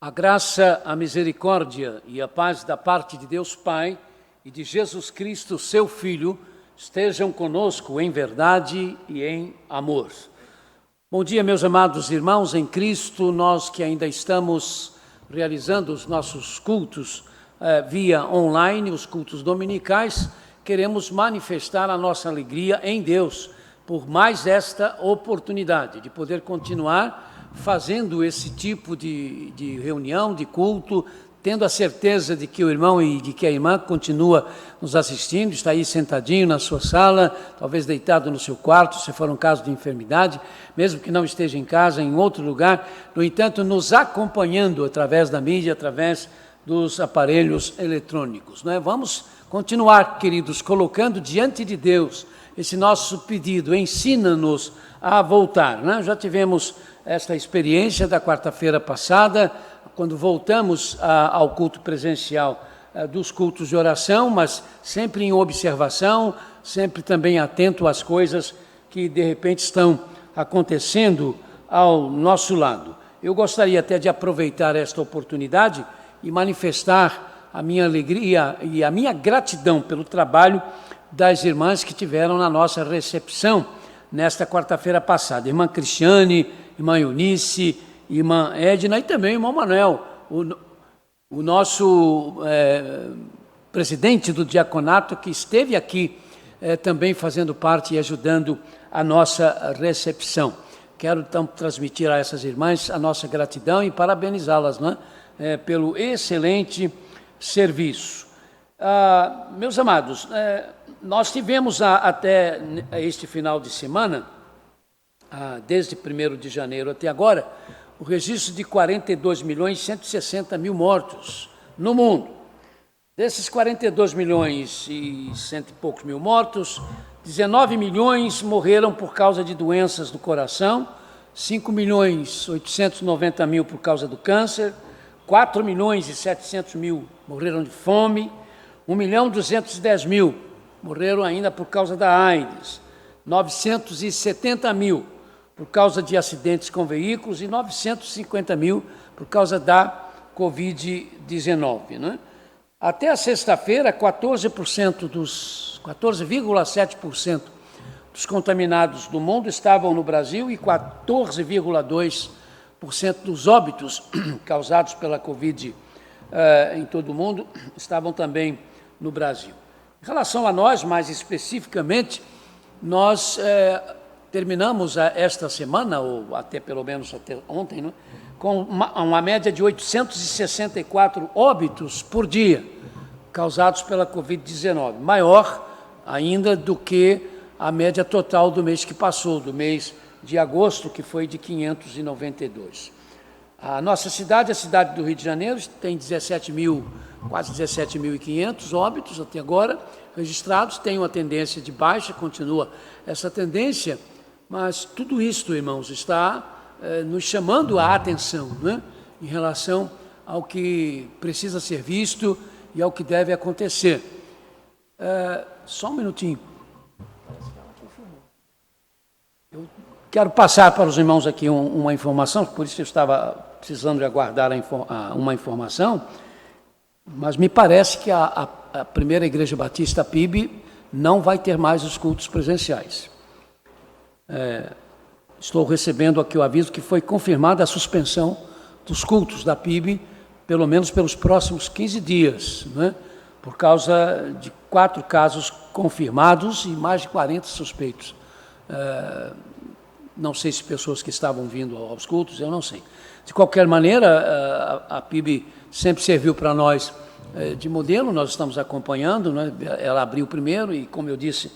A graça, a misericórdia e a paz da parte de Deus Pai e de Jesus Cristo, seu Filho, estejam conosco em verdade e em amor. Bom dia, meus amados irmãos em Cristo, nós que ainda estamos realizando os nossos cultos via online, os cultos dominicais, queremos manifestar a nossa alegria em Deus por mais esta oportunidade de poder continuar fazendo esse tipo de reunião, de culto, tendo a certeza de que o irmão e de que a irmã continua nos assistindo, está aí sentadinho na sua sala, talvez deitado no seu quarto, se for um caso de enfermidade, mesmo que não esteja em casa, em outro lugar, no entanto, nos acompanhando através da mídia, através dos aparelhos eletrônicos. Não é? Vamos continuar, queridos, colocando diante de Deus esse nosso pedido, ensina-nos a voltar. Né? Já tivemos esta experiência da quarta-feira passada, quando voltamos ao culto presencial dos cultos de oração, mas sempre em observação, sempre também atento às coisas que de repente estão acontecendo ao nosso lado. Eu gostaria até de aproveitar esta oportunidade e manifestar a minha alegria e a minha gratidão pelo trabalho das irmãs que tiveram na nossa recepção nesta quarta-feira passada. Irmã Cristiane, irmã Eunice, irmã Edna e também o irmão Manuel, o nosso presidente do diaconato, que esteve aqui também fazendo parte e ajudando a nossa recepção. Quero então transmitir a essas irmãs a nossa gratidão e parabenizá-las, né, pelo excelente serviço. Meus amados, nós tivemos até este final de semana, desde 1º de janeiro até agora, o registro de 42.160.000 mortos no mundo. Desses 42 milhões e cento e poucos mil mortos, 19 milhões morreram por causa de doenças do coração, 5.890.000 por causa do câncer, 4.700.000 morreram de fome, 1.210.000 morreram ainda por causa da AIDS, 970.000 por causa de acidentes com veículos e 950.000 por causa da Covid-19. Né? Até a sexta-feira, 14,7% dos contaminados do mundo estavam no Brasil e 14,2% dos óbitos causados pela Covid em todo o mundo estavam também no Brasil. Em relação a nós, mais especificamente, nós terminamos esta semana, ou até pelo menos até ontem, né, com uma média de 864 óbitos por dia, causados pela Covid-19, maior ainda do que a média total do mês que passou, do mês de agosto, que foi de 592. A nossa cidade, a cidade do Rio de Janeiro, tem quase 17.500 óbitos até agora registrados, tem uma tendência de baixa, continua essa tendência, mas tudo isso, irmãos, está nos chamando a atenção, né, em relação ao que precisa ser visto e ao que deve acontecer. Só um minutinho. Eu quero passar para os irmãos aqui uma informação, por isso eu estava precisando de aguardar uma informação, mas me parece que a primeira Igreja Batista PIB não vai ter mais os cultos presenciais. Estou recebendo aqui o aviso que foi confirmada a suspensão dos cultos da PIB, pelo menos pelos próximos 15 dias, né? Por causa de 4 casos confirmados e mais de 40 suspeitos. Não sei se pessoas que estavam vindo aos cultos, eu não sei. De qualquer maneira, a PIB sempre serviu para nós de modelo, nós estamos acompanhando, né? Ela abriu primeiro e, como eu disse,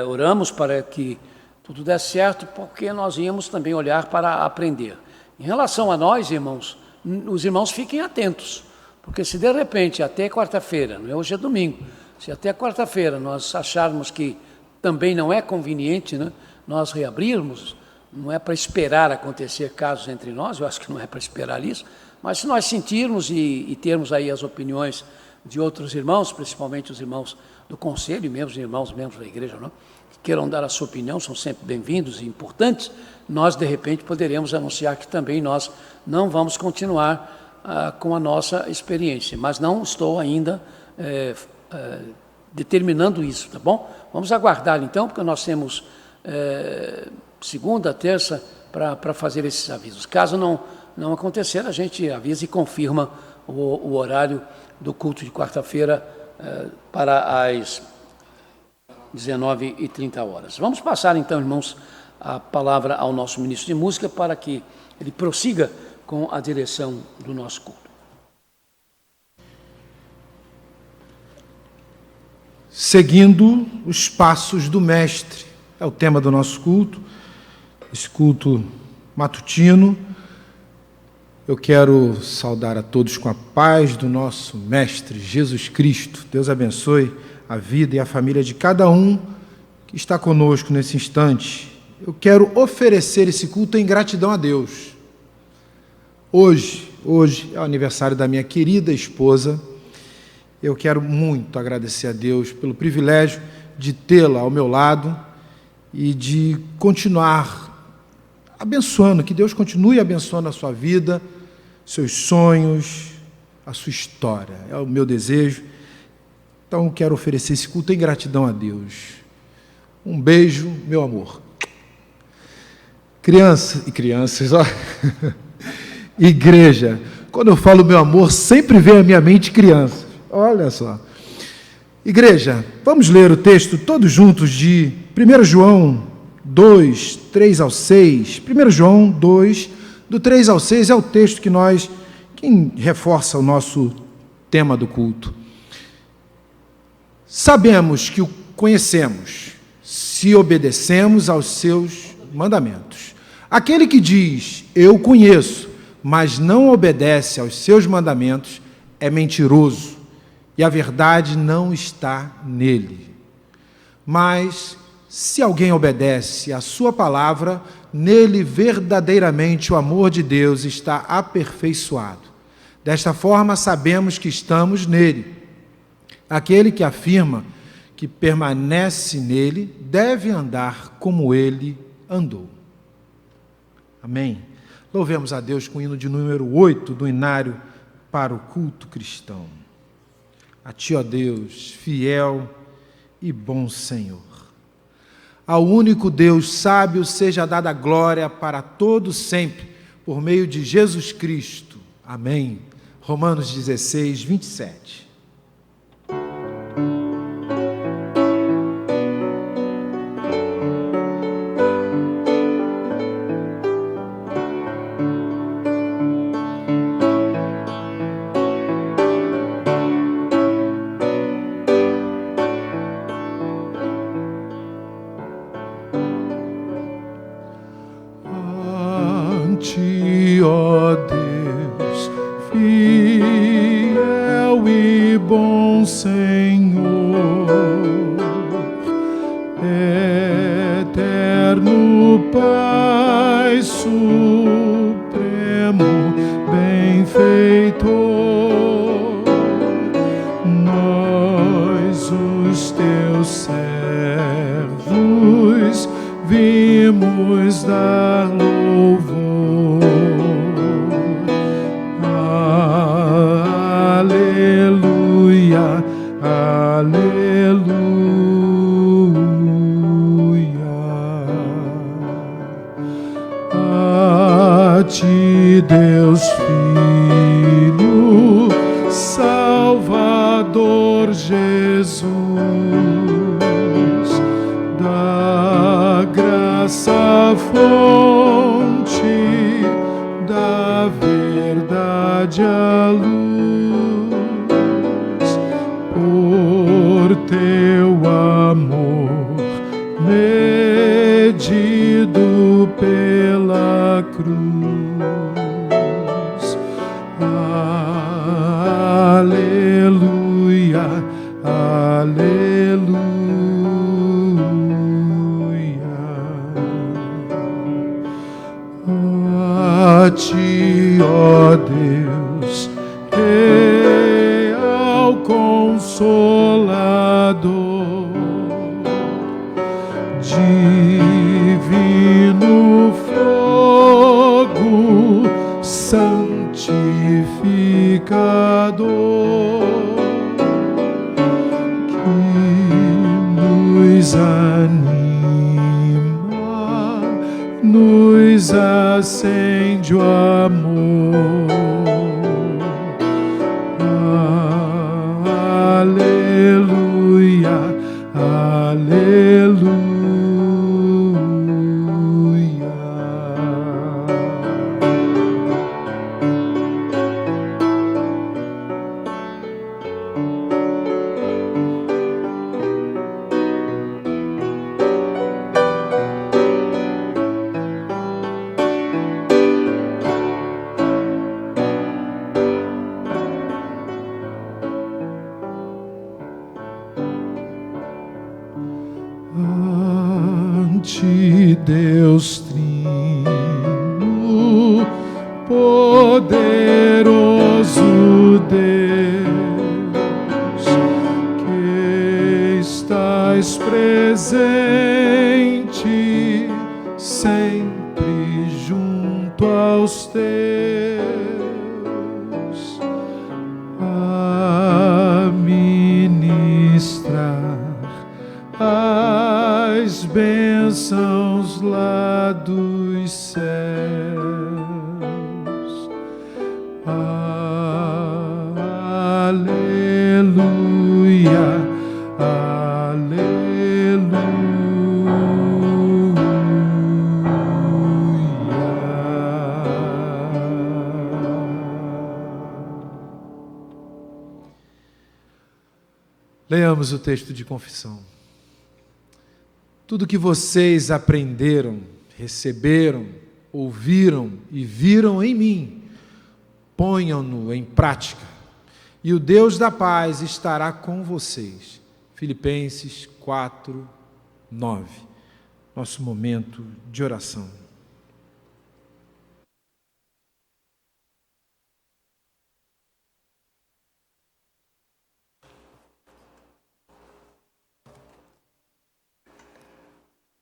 oramos para que tudo desse certo, porque nós íamos também olhar para aprender. Em relação a nós, irmãos, os irmãos fiquem atentos, porque se de repente até quarta-feira, hoje é domingo, se até quarta-feira nós acharmos que também não é conveniente, né, nós reabrirmos, não é para esperar acontecer casos entre nós, eu acho que não é para esperar isso, mas se nós sentirmos e termos aí as opiniões de outros irmãos, principalmente os irmãos do conselho e mesmo os irmãos membros da igreja, não, que queiram dar a sua opinião, são sempre bem-vindos e importantes, nós de repente poderemos anunciar que também nós não vamos continuar com a nossa experiência, mas não estou ainda determinando isso, tá bom? Vamos aguardar então, porque nós temos segunda, terça para fazer esses avisos. Caso não acontecer, a gente avisa e confirma o horário do culto de quarta-feira para as 19h30. Vamos passar então, irmãos, a palavra ao nosso ministro de música para que ele prossiga com a direção do nosso culto. Seguindo os passos do Mestre, é o tema do nosso culto, esse culto matutino. Eu quero saudar a todos com a paz do nosso Mestre Jesus Cristo. Deus abençoe a vida e a família de cada um que está conosco nesse instante. Eu quero oferecer esse culto em gratidão a Deus. Hoje é o aniversário da minha querida esposa. Eu quero muito agradecer a Deus pelo privilégio de tê-la ao meu lado e de continuar abençoando, que Deus continue abençoando a sua vida, seus sonhos, a sua história. É o meu desejo. Então, eu quero oferecer esse culto em gratidão a Deus. Um beijo, meu amor. Crianças, ó. Igreja. Quando eu falo meu amor, sempre vem à minha mente crianças. Olha só. Igreja, vamos ler o texto todos juntos de 1 João 2, 3 ao 6. 1 João 2, do 3 ao 6 é o texto que reforça o nosso tema do culto. Sabemos que o conhecemos, se obedecemos aos seus mandamentos. Aquele que diz, eu conheço, mas não obedece aos seus mandamentos, é mentiroso, e a verdade não está nele. Mas, se alguém obedece à sua palavra, nele verdadeiramente o amor de Deus está aperfeiçoado. Desta forma, sabemos que estamos nele. Aquele que afirma que permanece nele deve andar como ele andou. Amém? Louvemos a Deus com o hino de número 8 do Inário para o culto cristão. A Ti, ó Deus, fiel e bom Senhor. Ao único Deus sábio seja dada a glória para todos sempre, por meio de Jesus Cristo. Amém. Romanos 16, 27. A Ti, ó Deus, real Consolador, divino fogo, santificador, nos anima, nos acende o amor. Aleluia, aleluia. Deus Trino, poderoso Deus, que estás presente sempre junto aos teus, a ministrar as bênçãos lá dos céus. Aleluia, Leamos o texto de confissão. Tudo que vocês aprenderam, receberam, ouviram e viram em mim, ponham-no em prática, e o Deus da paz estará com vocês. Filipenses 4, 9. Nosso momento de oração.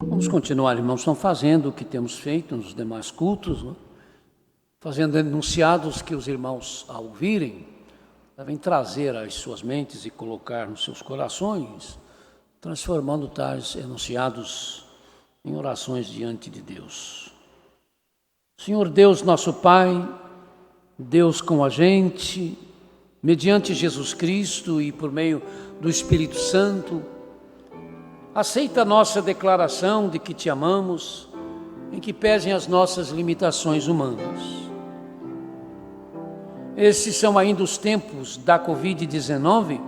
Vamos continuar, irmãos, estão fazendo o que temos feito nos demais cultos, né? Fazendo enunciados que os irmãos, ao ouvirem, devem trazer às suas mentes e colocar nos seus corações, transformando tais enunciados em orações diante de Deus. Senhor Deus, nosso Pai, Deus com a gente, mediante Jesus Cristo e por meio do Espírito Santo, aceita a nossa declaração de que te amamos, em que pesem as nossas limitações humanas. Esses são ainda os tempos da Covid-19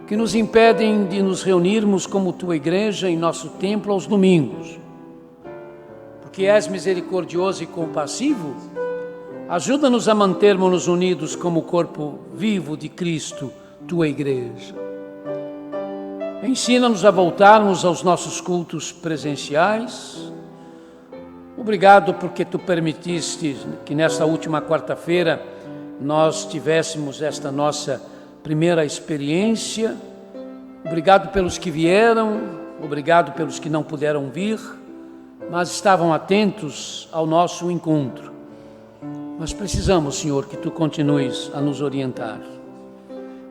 que nos impedem de nos reunirmos como tua igreja em nosso templo aos domingos. Porque és misericordioso e compassivo, ajuda-nos a mantermos-nos unidos como corpo vivo de Cristo, tua igreja. Ensina-nos a voltarmos aos nossos cultos presenciais. Obrigado porque tu permitiste que nesta última quarta-feira nós tivéssemos esta nossa primeira experiência. Obrigado pelos que vieram, obrigado pelos que não puderam vir, mas estavam atentos ao nosso encontro. Nós precisamos, Senhor, que tu continues a nos orientar.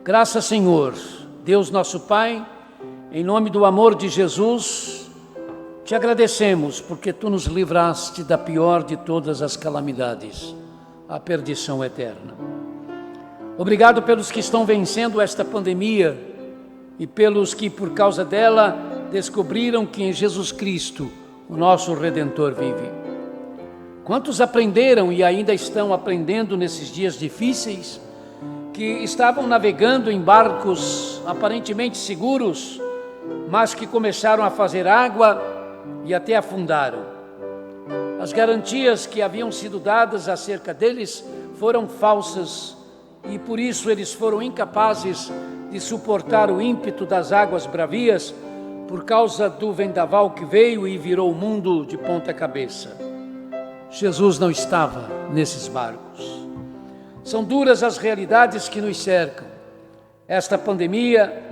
Graças, Senhor, Deus nosso Pai, em nome do amor de Jesus, te agradecemos porque tu nos livraste da pior de todas as calamidades, a perdição eterna. Obrigado pelos que estão vencendo esta pandemia e pelos que, por causa dela, descobriram que em Jesus Cristo, o nosso Redentor vive. Quantos aprenderam e ainda estão aprendendo nesses dias difíceis, que estavam navegando em barcos aparentemente seguros, mas que começaram a fazer água e até afundaram. As garantias que haviam sido dadas acerca deles foram falsas e por isso eles foram incapazes de suportar o ímpeto das águas bravias por causa do vendaval que veio e virou o mundo de ponta cabeça. Jesus não estava nesses barcos. São duras as realidades que nos cercam. Esta pandemia,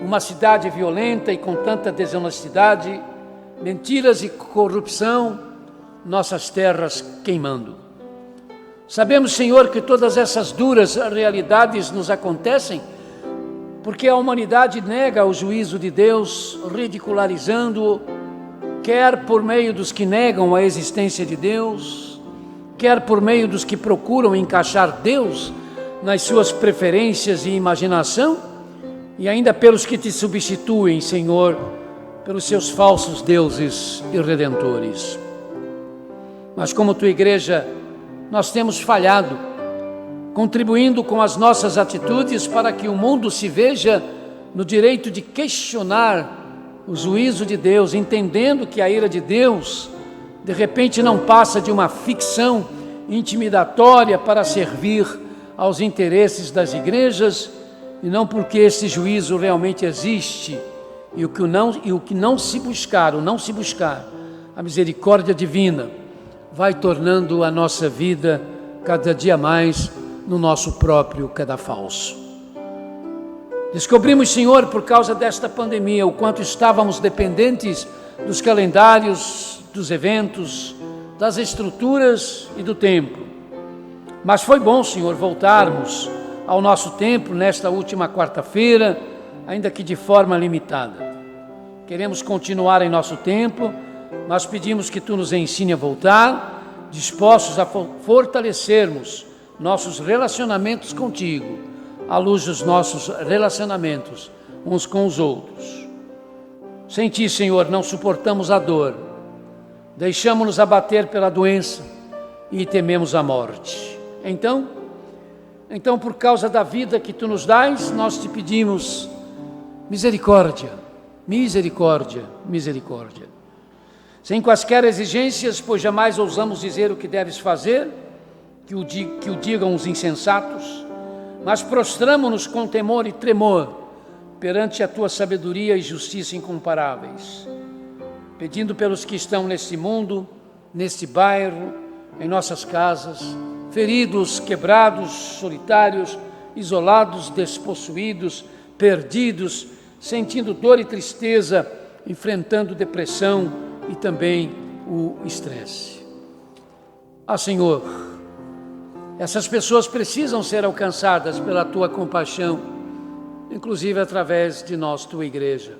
uma cidade violenta e com tanta desonestidade, mentiras e corrupção, nossas terras queimando. Sabemos, Senhor, que todas essas duras realidades nos acontecem porque a humanidade nega o juízo de Deus, ridicularizando-o, quer por meio dos que negam a existência de Deus, quer por meio dos que procuram encaixar Deus nas suas preferências e imaginação, e ainda pelos que te substituem, Senhor, pelos seus falsos deuses e redentores. Mas como tua igreja, nós temos falhado, contribuindo com as nossas atitudes para que o mundo se veja no direito de questionar o juízo de Deus, entendendo que a ira de Deus, de repente, não passa de uma ficção intimidatória para servir aos interesses das igrejas, e não porque esse juízo realmente existe, e o que não se buscar a misericórdia divina, vai tornando a nossa vida cada dia mais no nosso próprio cadafalso. Descobrimos, Senhor, por causa desta pandemia, o quanto estávamos dependentes dos calendários, dos eventos, das estruturas e do tempo. Mas foi bom, Senhor, voltarmos ao nosso tempo nesta última quarta-feira, ainda que de forma limitada. Queremos continuar em nosso tempo, mas pedimos que Tu nos ensine a voltar, dispostos a fortalecermos nossos relacionamentos contigo, à luz dos nossos relacionamentos uns com os outros. Sem Ti, Senhor, não suportamos a dor, deixamos-nos abater pela doença e tememos a morte. Então, por causa da vida que Tu nos dás, nós Te pedimos misericórdia, misericórdia, misericórdia. Sem quaisquer exigências, pois jamais ousamos dizer o que deves fazer, que o digam os insensatos, mas prostramo-nos com temor e tremor perante a Tua sabedoria e justiça incomparáveis, pedindo pelos que estão neste mundo, neste bairro, em nossas casas, feridos, quebrados, solitários, isolados, despossuídos, perdidos, sentindo dor e tristeza, enfrentando depressão e também o estresse. Senhor, essas pessoas precisam ser alcançadas pela Tua compaixão, inclusive através de nós, Tua igreja.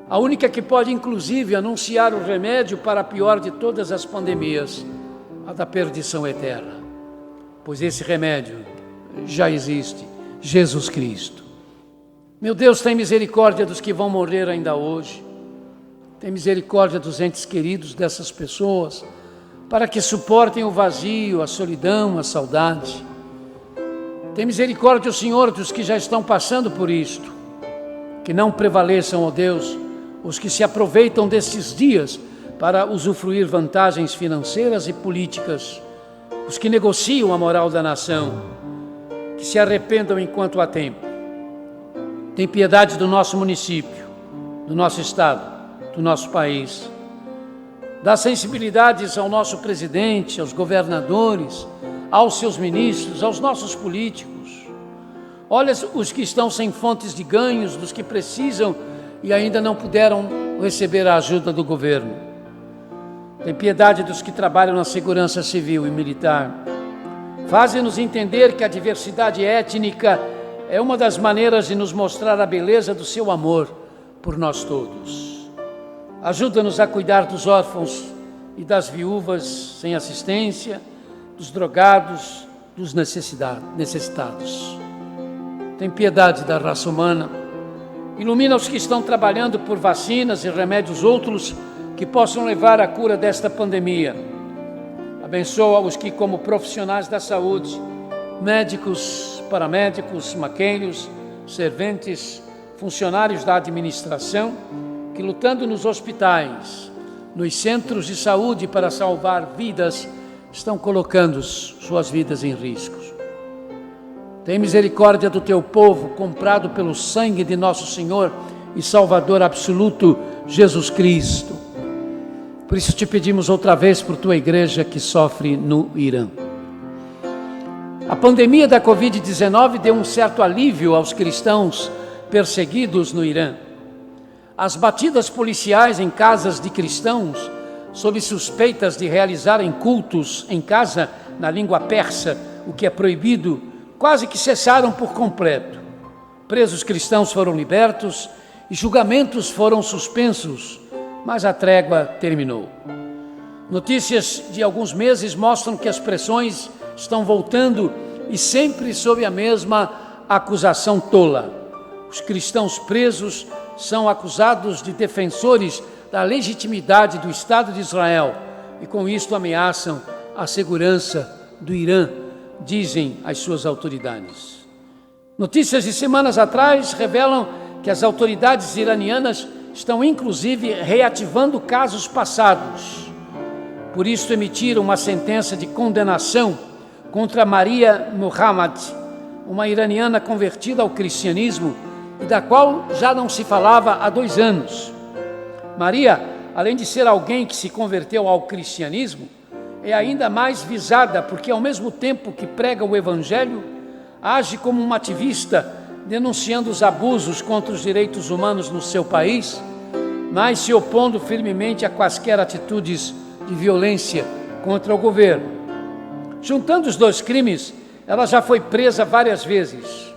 A única que pode, inclusive, anunciar o remédio para a pior de todas as pandemias, a da perdição eterna. Pois esse remédio já existe, Jesus Cristo. Meu Deus, tem misericórdia dos que vão morrer ainda hoje. Tem misericórdia dos entes queridos dessas pessoas, para que suportem o vazio, a solidão, a saudade. Tem misericórdia, Senhor, dos que já estão passando por isto. Que não prevaleçam, ó Deus, os que se aproveitam destes dias para usufruir vantagens financeiras e políticas, os que negociam a moral da nação, que se arrependam enquanto há tempo. Tem piedade do nosso município, do nosso estado, do nosso país. Dá sensibilidades ao nosso presidente, aos governadores, aos seus ministros, aos nossos políticos. Olha os que estão sem fontes de ganhos, dos que precisam e ainda não puderam receber a ajuda do governo. Tem piedade dos que trabalham na segurança civil e militar. Faze-nos entender que a diversidade étnica é uma das maneiras de nos mostrar a beleza do Seu amor por nós todos. Ajuda-nos a cuidar dos órfãos e das viúvas sem assistência, dos drogados, dos necessitados. Tem piedade da raça humana. Ilumina os que estão trabalhando por vacinas e remédios outros que possam levar à cura desta pandemia. Abençoa os que, como profissionais da saúde, médicos, paramédicos, maqueiros, serventes, funcionários da administração, que lutando nos hospitais, nos centros de saúde para salvar vidas, estão colocando suas vidas em riscos. Tem misericórdia do Teu povo, comprado pelo sangue de nosso Senhor e Salvador absoluto, Jesus Cristo. Por isso Te pedimos outra vez por Tua igreja que sofre no Irã. A pandemia da Covid-19 deu um certo alívio aos cristãos perseguidos no Irã. As batidas policiais em casas de cristãos, sob suspeitas de realizarem cultos em casa na língua persa, o que é proibido, quase que cessaram por completo. presos cristãos foram libertos e julgamentos foram suspensos, mas a trégua terminou. Notícias de alguns meses mostram que as pressões estão voltando e sempre sob a mesma acusação tola. Os cristãos presos são acusados de defensores da legitimidade do Estado de Israel e com isto ameaçam a segurança do Irã, dizem as suas autoridades. Notícias de semanas atrás revelam que as autoridades iranianas estão inclusive reativando casos passados. Por isso emitiram uma sentença de condenação contra Maria Muhammad, uma iraniana convertida ao cristianismo e da qual já não se falava há 2 anos. Maria, além de ser alguém que se converteu ao cristianismo, é ainda mais visada porque, ao mesmo tempo que prega o Evangelho, age como uma ativista, denunciando os abusos contra os direitos humanos no seu país, mas se opondo firmemente a quaisquer atitudes de violência contra o governo. Juntando os 2 crimes, ela já foi presa várias vezes,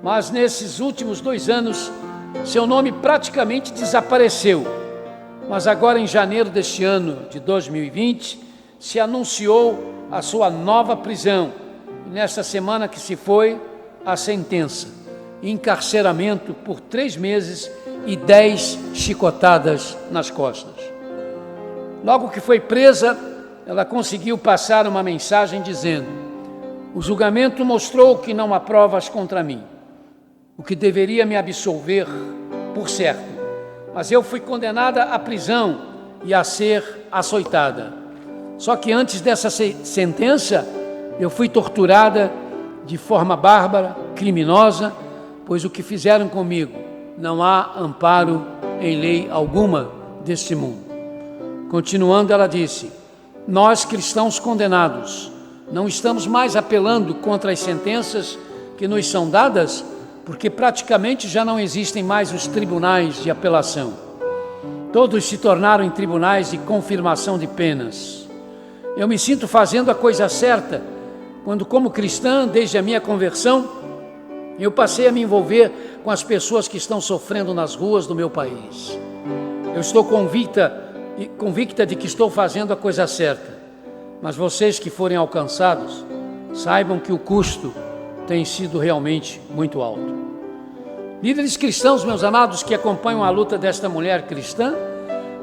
mas nesses últimos 2 anos, seu nome praticamente desapareceu. Mas agora, em janeiro deste ano de 2020, se anunciou a sua nova prisão. E nesta semana que se foi, a sentença: encarceramento por 3 meses e 10 chicotadas nas costas. Logo que foi presa, ela conseguiu passar uma mensagem dizendo: o julgamento mostrou que não há provas contra mim, o que deveria me absolver por certo, mas eu fui condenada à prisão e a ser açoitada. Só que antes dessa sentença, eu fui torturada de forma bárbara, criminosa, pois o que fizeram comigo não há amparo em lei alguma deste mundo. Continuando, ela disse: nós cristãos condenados não estamos mais apelando contra as sentenças que nos são dadas, porque praticamente já não existem mais os tribunais de apelação. Todos se tornaram em tribunais de confirmação de penas. Eu me sinto fazendo a coisa certa, quando, como cristã, desde a minha conversão, eu passei a me envolver com as pessoas que estão sofrendo nas ruas do meu país. Eu estou convicta de que estou fazendo a coisa certa, mas vocês que forem alcançados, saibam que o custo tem sido realmente muito alto. Líderes cristãos, meus amados, que acompanham a luta desta mulher cristã,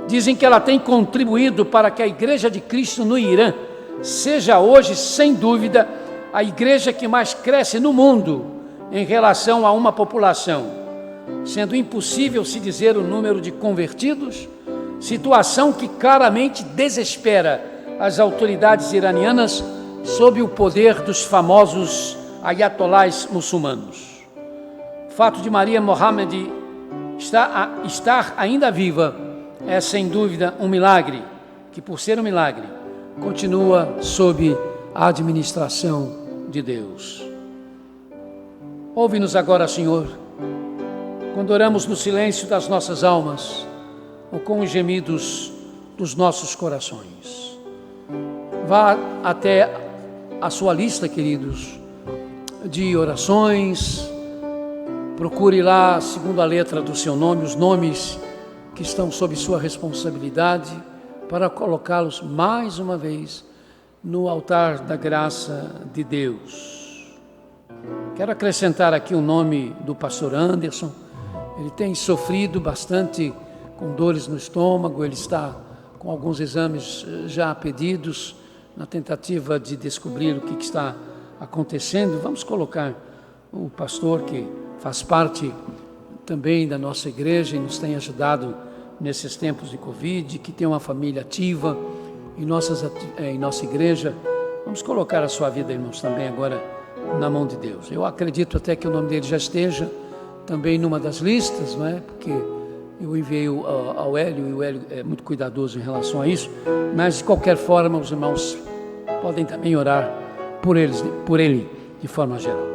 dizem que ela tem contribuído para que a Igreja de Cristo no Irã seja hoje, sem dúvida, a igreja que mais cresce no mundo em relação a uma população, sendo impossível se dizer o número de convertidos, situação que claramente desespera as autoridades iranianas sob o poder dos famosos ayatolás muçulmanos. O fato de Maria Muhammad estar ainda viva é sem dúvida um milagre, que por ser um milagre, continua sob a administração de Deus. Ouve-nos agora, Senhor, quando oramos no silêncio das nossas almas, ou com os gemidos dos nossos corações. Vá até a sua lista, queridos, de orações, procure lá, segundo a letra do seu nome, os nomes que estão sob sua responsabilidade, para colocá-los mais uma vez no altar da graça de Deus. Quero acrescentar aqui o nome do pastor Anderson. Ele tem sofrido bastante com dores no estômago, ele está com alguns exames já pedidos, na tentativa de descobrir o que está acontecendo. Vamos colocar o pastor que faz parte também da nossa igreja e nos tem ajudado nesses tempos de Covid, que tem uma família ativa em nossa igreja. Vamos colocar a sua vida, irmãos, também agora na mão de Deus. Eu acredito até que o nome dele já esteja também numa das listas, não é? Porque eu enviei ao Hélio, e o Hélio é muito cuidadoso em relação a isso, mas de qualquer forma os irmãos podem também orar por ele de forma geral.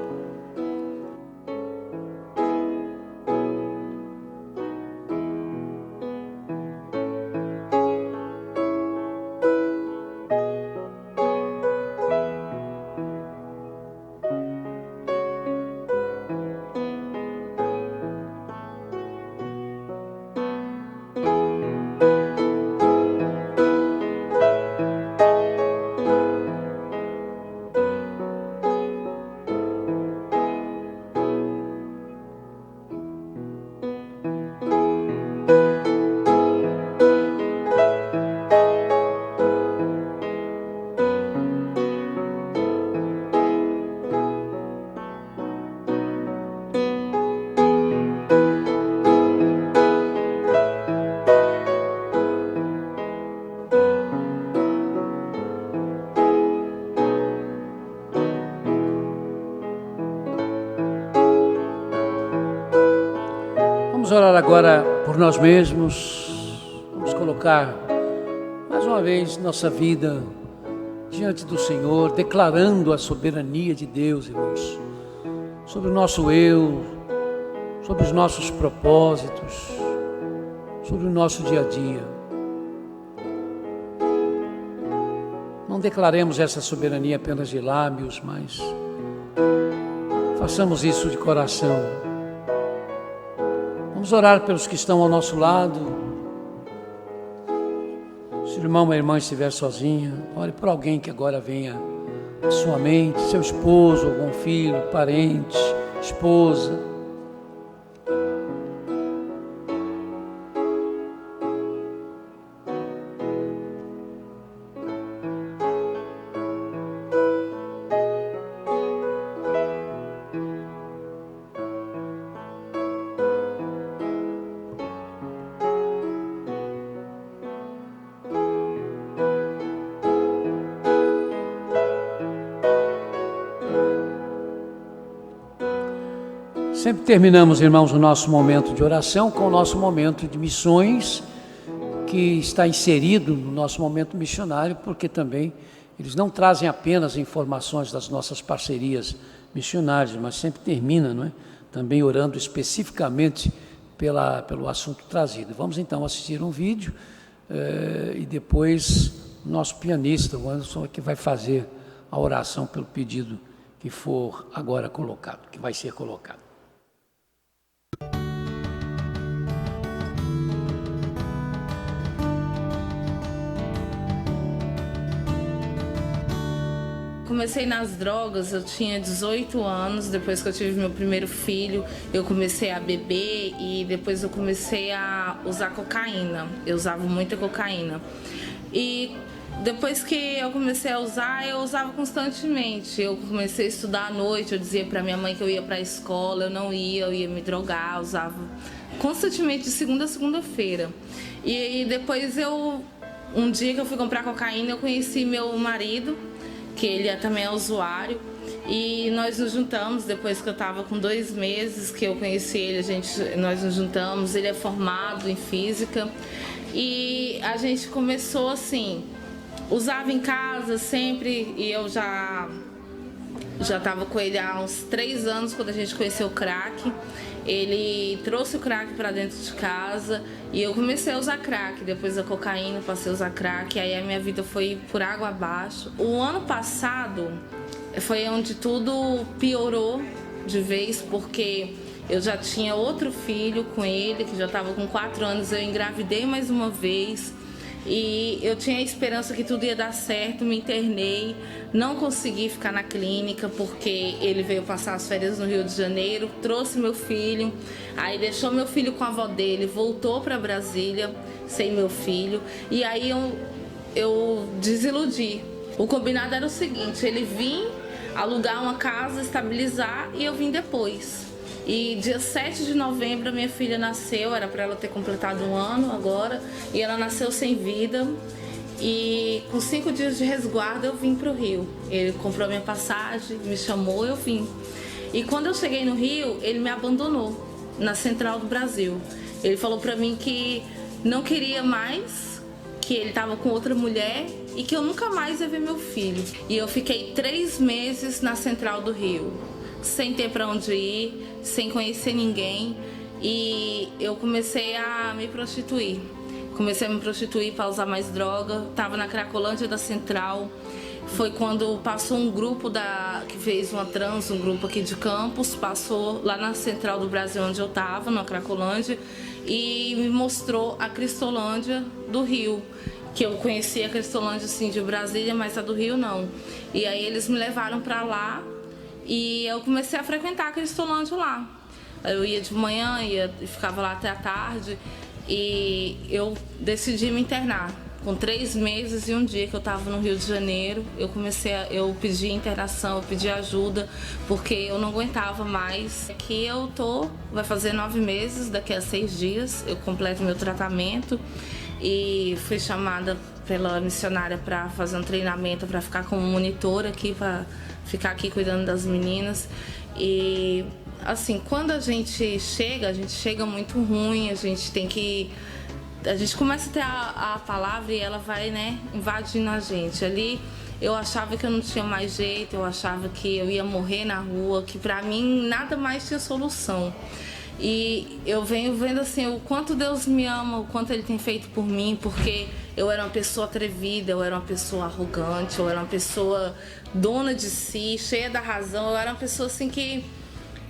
agora por nós mesmos. Vamos colocar mais uma vez nossa vida diante do Senhor, declarando a soberania de Deus, irmãos, sobre o nosso eu, sobre os nossos propósitos, sobre o nosso dia a dia. Não declaremos essa soberania apenas de lábios, mas façamos isso de coração. Vamos orar pelos que estão ao nosso lado. Se o irmão ou a irmã estiver sozinha, ore por alguém que agora venha à sua mente, seu esposo, algum filho, parente, esposa. Sempre terminamos, irmãos, o nosso momento de oração com o nosso momento de missões, que está inserido no nosso momento missionário, porque também eles não trazem apenas informações das nossas parcerias missionárias, mas sempre termina, não é? Também orando especificamente pelo assunto trazido. Vamos então assistir um vídeo e depois o nosso pianista, o Anderson, é que vai fazer a oração pelo pedido que for agora colocado, que vai ser colocado. Comecei nas drogas, eu tinha 18 anos, depois que eu tive meu primeiro filho, eu comecei a beber e depois eu comecei a usar cocaína. Eu usava muita cocaína. E depois que eu comecei a usar, eu usava constantemente. Eu comecei a estudar à noite, eu dizia pra minha mãe que eu ia pra escola, eu não ia, eu ia me drogar, usava constantemente de segunda a segunda-feira. E depois um dia que eu fui comprar cocaína, eu conheci meu marido, que ele também é usuário, e nós nos juntamos depois que eu estava com 2 meses que eu conheci ele, nós nos juntamos, ele é formado em física, e a gente começou assim, usava em casa sempre, e eu já estava com ele há uns 3 anos quando a gente conheceu o crack. Ele trouxe o crack para dentro de casa e eu comecei a usar crack. Depois da cocaína, passei a usar crack. Aí a minha vida foi por água abaixo. O ano passado foi onde tudo piorou de vez, porque eu já tinha outro filho com ele, que já estava com 4 anos. Eu engravidei mais uma vez e eu tinha a esperança que tudo ia dar certo. Me internei, não consegui ficar na clínica porque ele veio passar as férias no Rio de Janeiro, trouxe meu filho, aí deixou meu filho com a avó dele, voltou para Brasília sem meu filho, e aí eu desiludi. O combinado era o seguinte: ele vinha alugar uma casa, estabilizar, e eu vim depois. E dia 7 de novembro a minha filha nasceu, era para ela ter completado 1 ano agora, e ela nasceu sem vida. E com 5 dias de resguardo eu vim para o Rio. Ele comprou minha passagem, me chamou, eu vim. E quando eu cheguei no Rio, ele me abandonou na Central do Brasil. Ele falou para mim que não queria mais, que ele estava com outra mulher e que eu nunca mais ia ver meu filho. E eu fiquei 3 meses na Central do Rio, sem ter para onde ir, sem conhecer ninguém, e eu comecei a me prostituir. Comecei a me prostituir para usar mais droga. Estava na Cracolândia da Central. Foi quando passou um grupo que fez uma trans, um grupo aqui de Campos, passou lá na Central do Brasil onde eu estava, na Cracolândia, e me mostrou a Cristolândia do Rio, que eu conhecia a Cristolândia assim de Brasília, mas a do Rio não. E aí eles me levaram para lá e eu comecei a frequentar a Cristolândia lá. Eu ia de manhã, ficava lá até a tarde. E eu decidi me internar. Com 3 meses e 1 dia que eu estava no Rio de Janeiro, eu pedi internação, eu pedi ajuda, porque eu não aguentava mais. Aqui eu vai fazer 9 meses, daqui a 6 dias eu completo meu tratamento, e fui chamada pela missionária para fazer um treinamento, para ficar como monitora aqui, para ficar aqui cuidando das meninas. E assim, quando a gente chega muito ruim, a gente começa a ter a palavra e ela vai, né, invadindo a gente. Ali eu achava que eu não tinha mais jeito, eu achava que eu ia morrer na rua, que pra mim nada mais tinha solução. E eu venho vendo assim o quanto Deus me ama, o quanto Ele tem feito por mim, porque eu era uma pessoa atrevida, eu era uma pessoa arrogante, eu era uma pessoa dona de si, cheia da razão, eu era uma pessoa assim que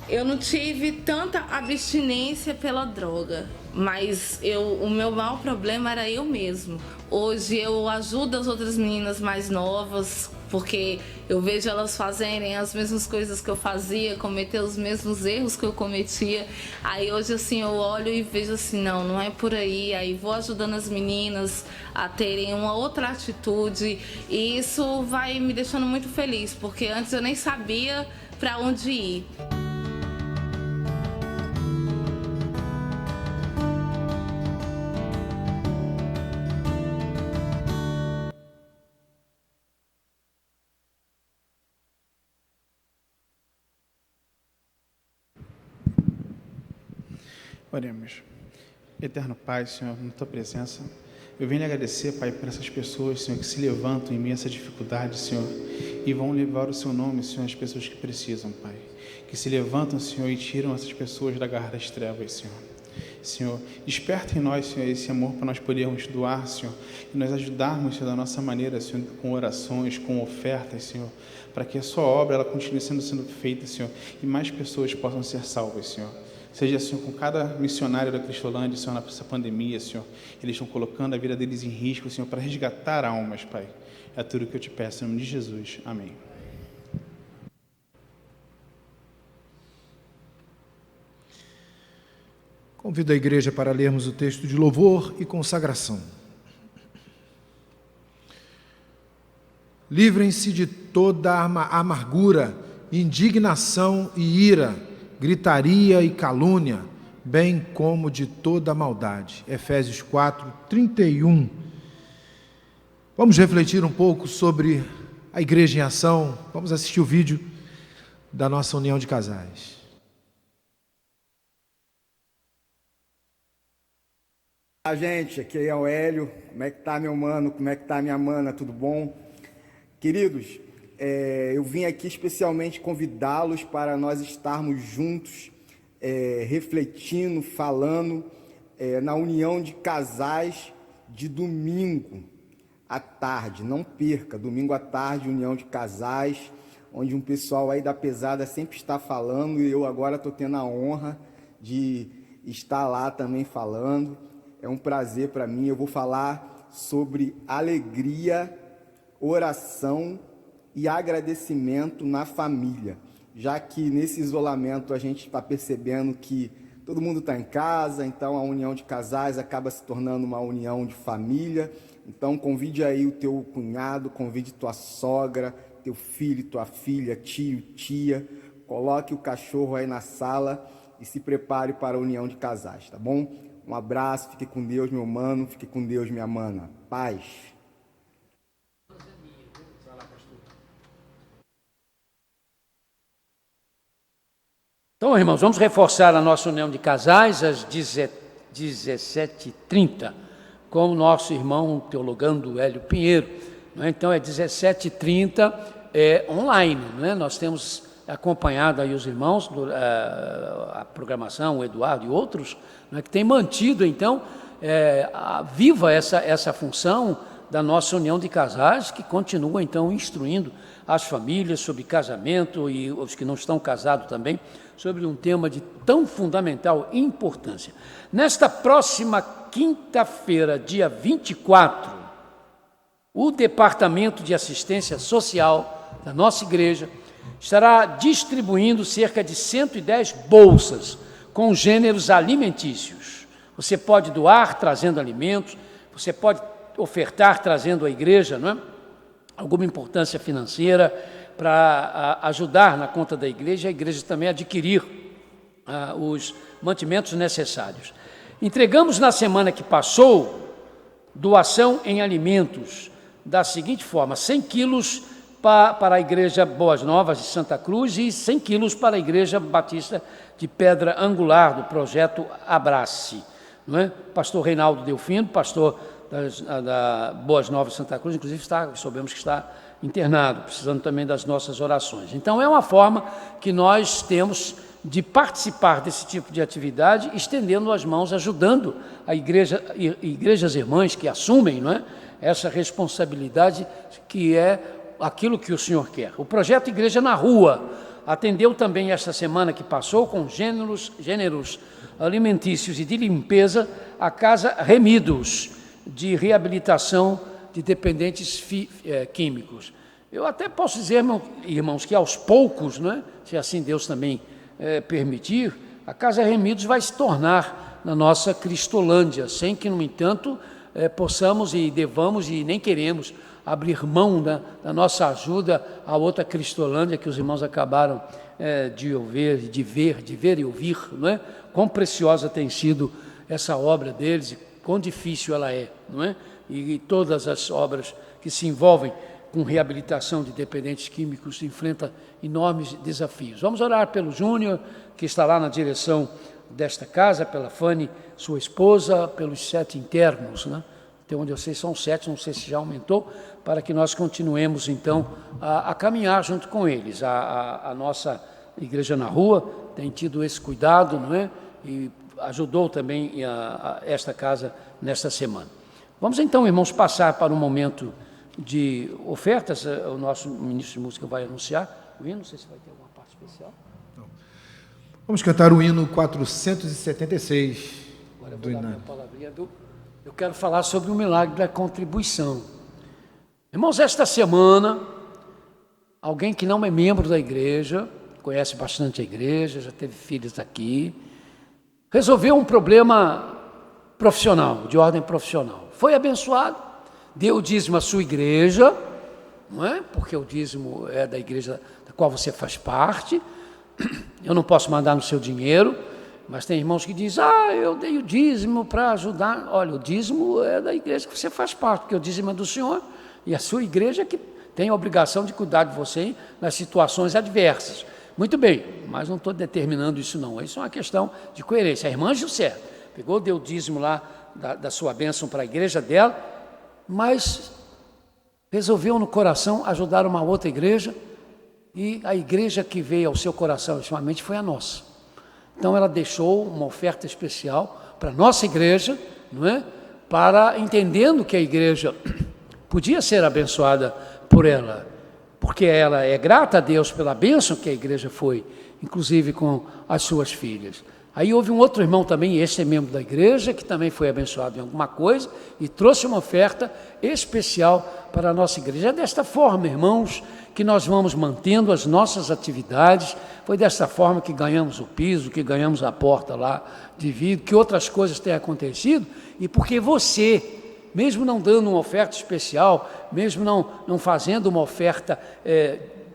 eu não tive tanta abstinência pela droga, mas o meu maior problema era eu mesmo. Hoje eu ajudo as outras meninas mais novas, porque eu vejo elas fazerem as mesmas coisas que eu fazia, cometer os mesmos erros que eu cometia. Aí hoje assim eu olho e vejo assim, não é por aí. Aí vou ajudando as meninas a terem uma outra atitude e isso vai me deixando muito feliz, porque antes eu nem sabia para onde ir. Oremos. Eterno Pai, Senhor, na Tua presença, eu venho lhe agradecer, Pai, por essas pessoas, Senhor, que se levantam em meio a essa dificuldade, Senhor, e vão levar o Seu nome, Senhor, às pessoas que precisam, Pai. Que se levantam, Senhor, e tiram essas pessoas da garra das trevas, Senhor. Senhor, desperta em nós, Senhor, esse amor para nós podermos doar, Senhor, e nós ajudarmos, Senhor, da nossa maneira, Senhor, com orações, com ofertas, Senhor, para que a Sua obra ela continue sendo feita, Senhor, e mais pessoas possam ser salvas, Senhor. Seja, Senhor, com cada missionário da Cristolândia, Senhor, nessa pandemia, Senhor, eles estão colocando a vida deles em risco, Senhor, para resgatar almas, Pai. É tudo que eu te peço, em nome de Jesus. Amém. Convido a igreja para lermos o texto de louvor e consagração. Livrem-se de toda amargura, indignação e ira, gritaria e calúnia, bem como de toda maldade. Efésios 4, 31. Vamos refletir um pouco sobre a igreja em ação. Vamos assistir o vídeo da nossa união de casais. Olá, gente, aqui é o Hélio. Como é que tá, meu mano? Como é que tá, minha mana? Tudo bom? Queridos, eu vim aqui especialmente convidá-los para nós estarmos juntos, refletindo, falando, na união de casais de domingo à tarde. Não perca, domingo à tarde, união de casais, onde um pessoal aí da pesada sempre está falando e eu agora estou tendo a honra de estar lá também falando. É um prazer para mim. Eu vou falar sobre alegria, oração e agradecimento na família, já que nesse isolamento a gente está percebendo que todo mundo está em casa, então a união de casais acaba se tornando uma união de família. Então convide aí o teu cunhado, convide tua sogra, teu filho, tua filha, tio, tia, coloque o cachorro aí na sala e se prepare para a união de casais, tá bom? Um abraço, fique com Deus, meu mano, fique com Deus, minha mana. Paz. Então, irmãos, vamos reforçar a nossa união de casais às 17h30, com o nosso irmão teologando Hélio Pinheiro. Então, é 17h30 online. Nós temos acompanhado aí os irmãos, a programação, o Eduardo e outros, que têm mantido, então, viva essa função da nossa união de casais, que continua, então, instruindo as famílias sobre casamento e os que não estão casados também, sobre um tema de tão fundamental importância. Nesta próxima quinta-feira, dia 24, o Departamento de Assistência Social da nossa igreja estará distribuindo cerca de 110 bolsas com gêneros alimentícios. Você pode doar trazendo alimentos, você pode ofertar trazendo à igreja, alguma importância financeira para ajudar na conta da igreja, a igreja também adquirir os mantimentos necessários. Entregamos na semana que passou doação em alimentos da seguinte forma: 100 quilos para a Igreja Boas Novas de Santa Cruz e 100 quilos para a Igreja Batista de Pedra Angular, do projeto Abrace. Não é? Pastor Reinaldo Delfino, pastor da Boas Novas de Santa Cruz, inclusive soubemos que está internado, precisando também das nossas orações. Então, é uma forma que nós temos de participar desse tipo de atividade, estendendo as mãos, ajudando a igrejas irmãs que assumem, não é, essa responsabilidade, que é aquilo que o Senhor quer. O projeto Igreja na Rua atendeu também esta semana que passou com gêneros alimentícios e de limpeza a Casa Remidos, de reabilitação de dependentes químicos. Eu até posso dizer, irmãos, que aos poucos, né, se assim Deus também permitir, a Casa Remidos vai se tornar na nossa Cristolândia, sem que, no entanto, possamos e devamos e nem queremos abrir mão da nossa ajuda a outra Cristolândia que os irmãos acabaram de ver e ouvir, não é? Quão preciosa tem sido essa obra deles e quão difícil ela é, não é? E todas as obras que se envolvem com reabilitação de dependentes químicos enfrentam enormes desafios. Vamos orar pelo Júnior, que está lá na direção desta casa, pela Fanny, sua esposa, pelos 7 internos, né? Até onde eu sei são 7, não sei se já aumentou, para que nós continuemos, então, a caminhar junto com eles. A nossa Igreja na Rua tem tido esse cuidado, não é? E ajudou também esta casa nesta semana. Vamos então, irmãos, passar para um momento de ofertas. O nosso ministro de música vai anunciar o hino, não sei se vai ter alguma parte especial. Não. Vamos cantar o hino 476. Agora eu vou dar minha palavrinha eu quero falar sobre o milagre da contribuição. Irmãos, esta semana, alguém que não é membro da igreja, conhece bastante a igreja, já teve filhos aqui, resolveu um problema profissional, de ordem profissional. Foi abençoado, deu o dízimo à sua igreja, não é? Porque o dízimo é da igreja da qual você faz parte. Eu não posso mandar no seu dinheiro, mas tem irmãos que dizem, eu dei o dízimo para ajudar. Olha, o dízimo é da igreja que você faz parte, porque o dízimo é do Senhor, e a sua igreja que tem a obrigação de cuidar de você nas situações adversas. Muito bem, mas não estou determinando isso não, isso é uma questão de coerência. A irmã José pegou, deu o dízimo lá da sua bênção para a igreja dela, mas resolveu no coração ajudar uma outra igreja, e a igreja que veio ao seu coração ultimamente foi a nossa. Então ela deixou uma oferta especial para a nossa igreja, não é? Entendendo que a igreja podia ser abençoada por ela, porque ela é grata a Deus pela bênção que a igreja foi, inclusive com as suas filhas. Aí houve um outro irmão também, esse é membro da igreja, que também foi abençoado em alguma coisa e trouxe uma oferta especial para a nossa igreja. É desta forma, irmãos, que nós vamos mantendo as nossas atividades. Foi desta forma que ganhamos o piso, que ganhamos a porta lá de vidro, que outras coisas têm acontecido, e porque você, mesmo não dando uma oferta especial, mesmo não fazendo uma oferta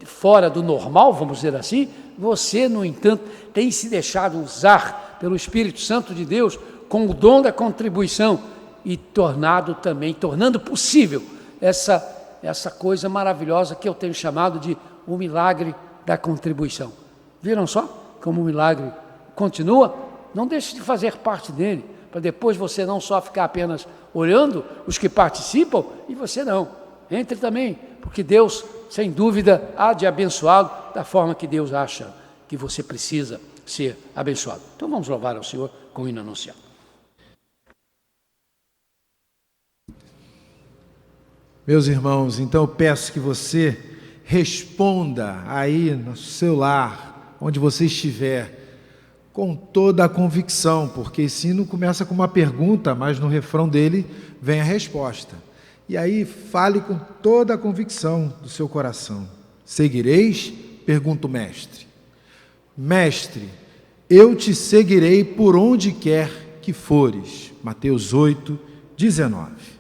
fora do normal, vamos dizer assim, você, no entanto, tem se deixado usar pelo Espírito Santo de Deus com o dom da contribuição e tornando possível essa coisa maravilhosa que eu tenho chamado de o milagre da contribuição. Viram só como o milagre continua? Não deixe de fazer parte dele, para depois você não só ficar apenas olhando os que participam e você não. Entre também, porque Deus, sem dúvida, há de abençoá-lo da forma que Deus acha que você precisa ser abençoado. Então vamos louvar ao Senhor com o hino anunciado. Meus irmãos, então eu peço que você responda aí no seu lar, onde você estiver, com toda a convicção, porque esse hino começa com uma pergunta, mas no refrão dele vem a resposta. E aí fale com toda a convicção do seu coração. Seguireis? Pergunta o mestre. Mestre, eu te seguirei por onde quer que fores. Mateus 8, 19.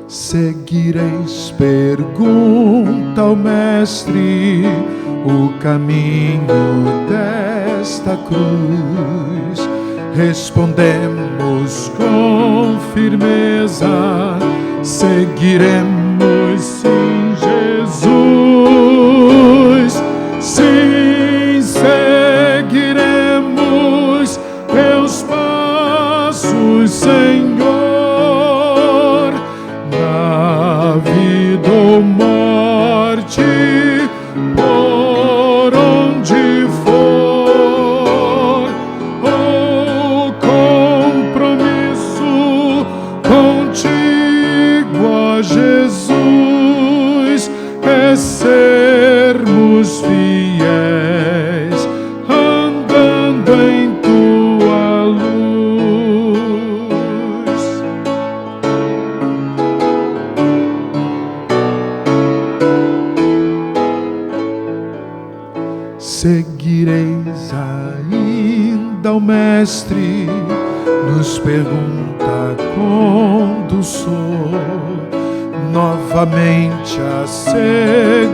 Seguireis? Pergunta ao mestre, o caminho esta cruz. Respondemos com firmeza, seguiremos sim, Jesus. Sim, seguiremos teus passos, Senhor, na vida ou morte, por onde for, o compromisso contigo, ó Jesus, é sermos fiéis, andando em tua luz. Seguireis ainda o Mestre, nos pergunta condução. Novamente asseguramos,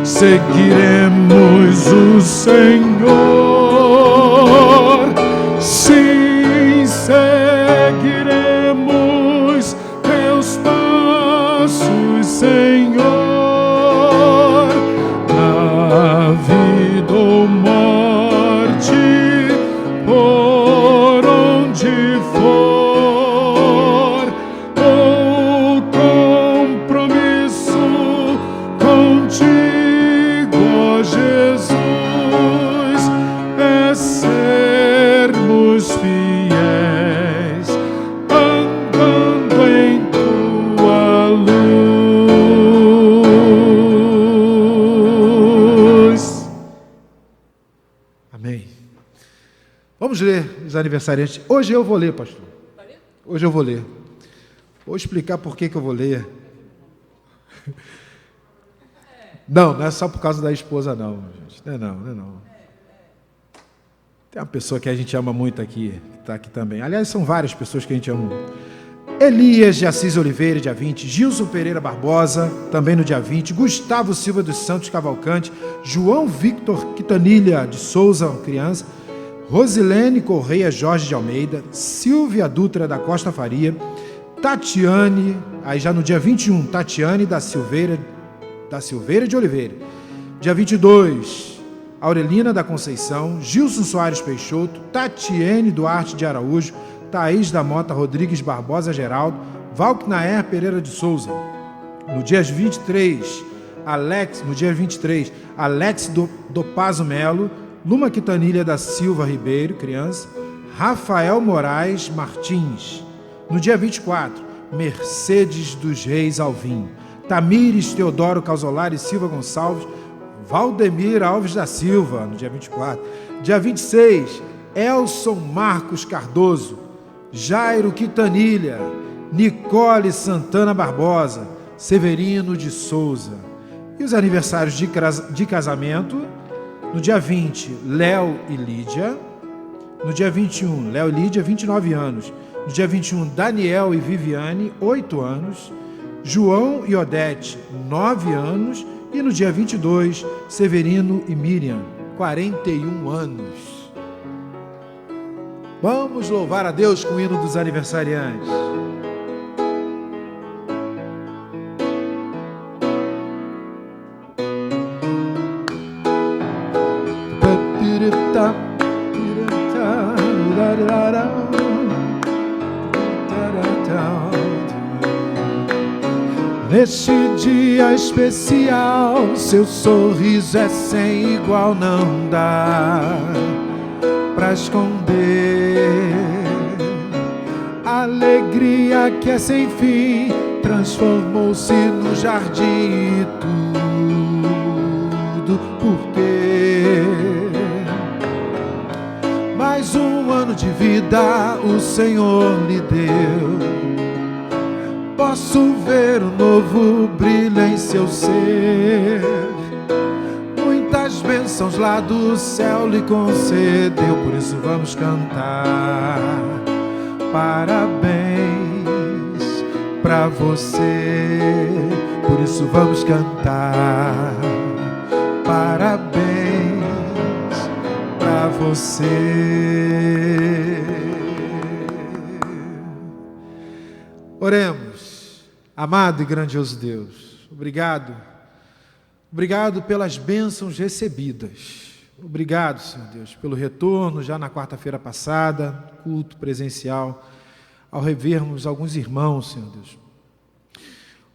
seguiremos o Senhor. Sim, seguiremos teus passos, Senhor, na vida ou morte, por onde for, o compromisso contigo, ó Jesus, é sermos fiéis, andando em tua luz. Amém. Vamos ler os aniversariantes. Hoje eu vou ler, pastor. Hoje eu vou ler. Vou explicar por que eu vou ler. Não é só por causa da esposa, não, gente. Não é não. Tem uma pessoa que a gente ama muito aqui, que está aqui também. Aliás, são várias pessoas que a gente ama muito. Elias de Assis Oliveira, dia 20. Gilson Pereira Barbosa, também no dia 20. Gustavo Silva dos Santos Cavalcante. João Victor Quintanilha de Souza, criança. Rosilene Correia Jorge de Almeida. Silvia Dutra da Costa Faria. Tatiane, aí já no dia 21, Tatiane da Silveira de Oliveira. Dia 22, Aurelina da Conceição, Gilson Soares Peixoto, Tatiane Duarte de Araújo, Thaís da Mota Rodrigues Barbosa Geraldo, Valknaer Pereira de Souza. No dia 23, Alex do Pazo Melo, Luma Quintanilha da Silva Ribeiro, criança, Rafael Moraes Martins. No dia 24, Mercedes dos Reis Alvim, Tamires Teodoro Calzolari Silva Gonçalves, Valdemir Alves da Silva, no dia 24. Dia 26, Elson Marcos Cardoso, Jairo Quintanilha, Nicole Santana Barbosa, Severino de Souza. E os aniversários de casamento, no dia 20, Léo e Lídia. No dia 21, Léo e Lídia, 29 anos. No dia 21, Daniel e Viviane, 8 anos. João e Odete, 9 anos. E no dia 22, Severino e Miriam, 41 anos. Vamos louvar a Deus com o hino dos aniversariantes. Neste dia especial, seu sorriso é sem igual, não dá pra esconder. A alegria que é sem fim transformou-se no jardim e tudo porque mais um ano de vida o Senhor lhe deu. Posso ver um novo brilho em seu ser. Muitas bênçãos lá do céu lhe concedeu. Por isso vamos cantar parabéns pra você. Por isso vamos cantar parabéns você. Oremos. Amado e grandioso Deus, obrigado. Obrigado pelas bênçãos recebidas. Obrigado, Senhor Deus, pelo retorno já na quarta-feira passada, culto presencial, ao revermos alguns irmãos, Senhor Deus.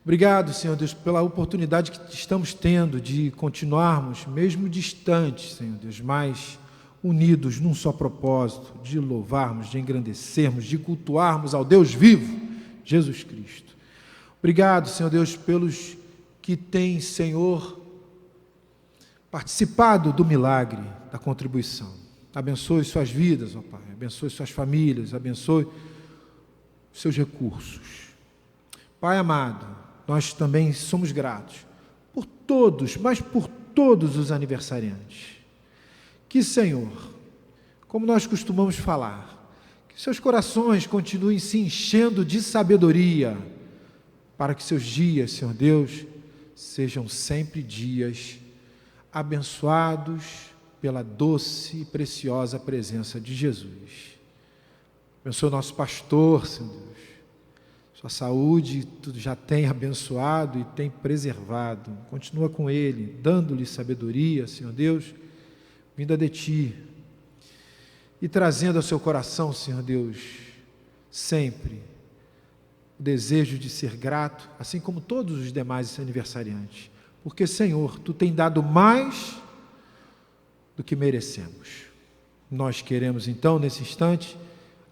Obrigado, Senhor Deus, pela oportunidade que estamos tendo de continuarmos, mesmo distantes, Senhor Deus, mas unidos num só propósito, de louvarmos, de engrandecermos, de cultuarmos ao Deus vivo, Jesus Cristo. Obrigado, Senhor Deus, pelos que têm, Senhor, participado do milagre da contribuição. Abençoe suas vidas, ó Pai, abençoe suas famílias, abençoe seus recursos. Pai amado, nós também somos gratos por todos, mas por todos os aniversariantes. Que, Senhor, como nós costumamos falar, que seus corações continuem se enchendo de sabedoria, para que seus dias, Senhor Deus, sejam sempre dias abençoados pela doce e preciosa presença de Jesus. Abençoa o nosso pastor, Senhor Deus. Sua saúde, tudo já tem abençoado e tem preservado. Continua com ele, dando-lhe sabedoria, Senhor Deus, vinda de Ti. E trazendo ao seu coração, Senhor Deus, sempre o desejo de ser grato, assim como todos os demais aniversariantes. Porque, Senhor, Tu tem dado mais do que merecemos. Nós queremos, então, nesse instante,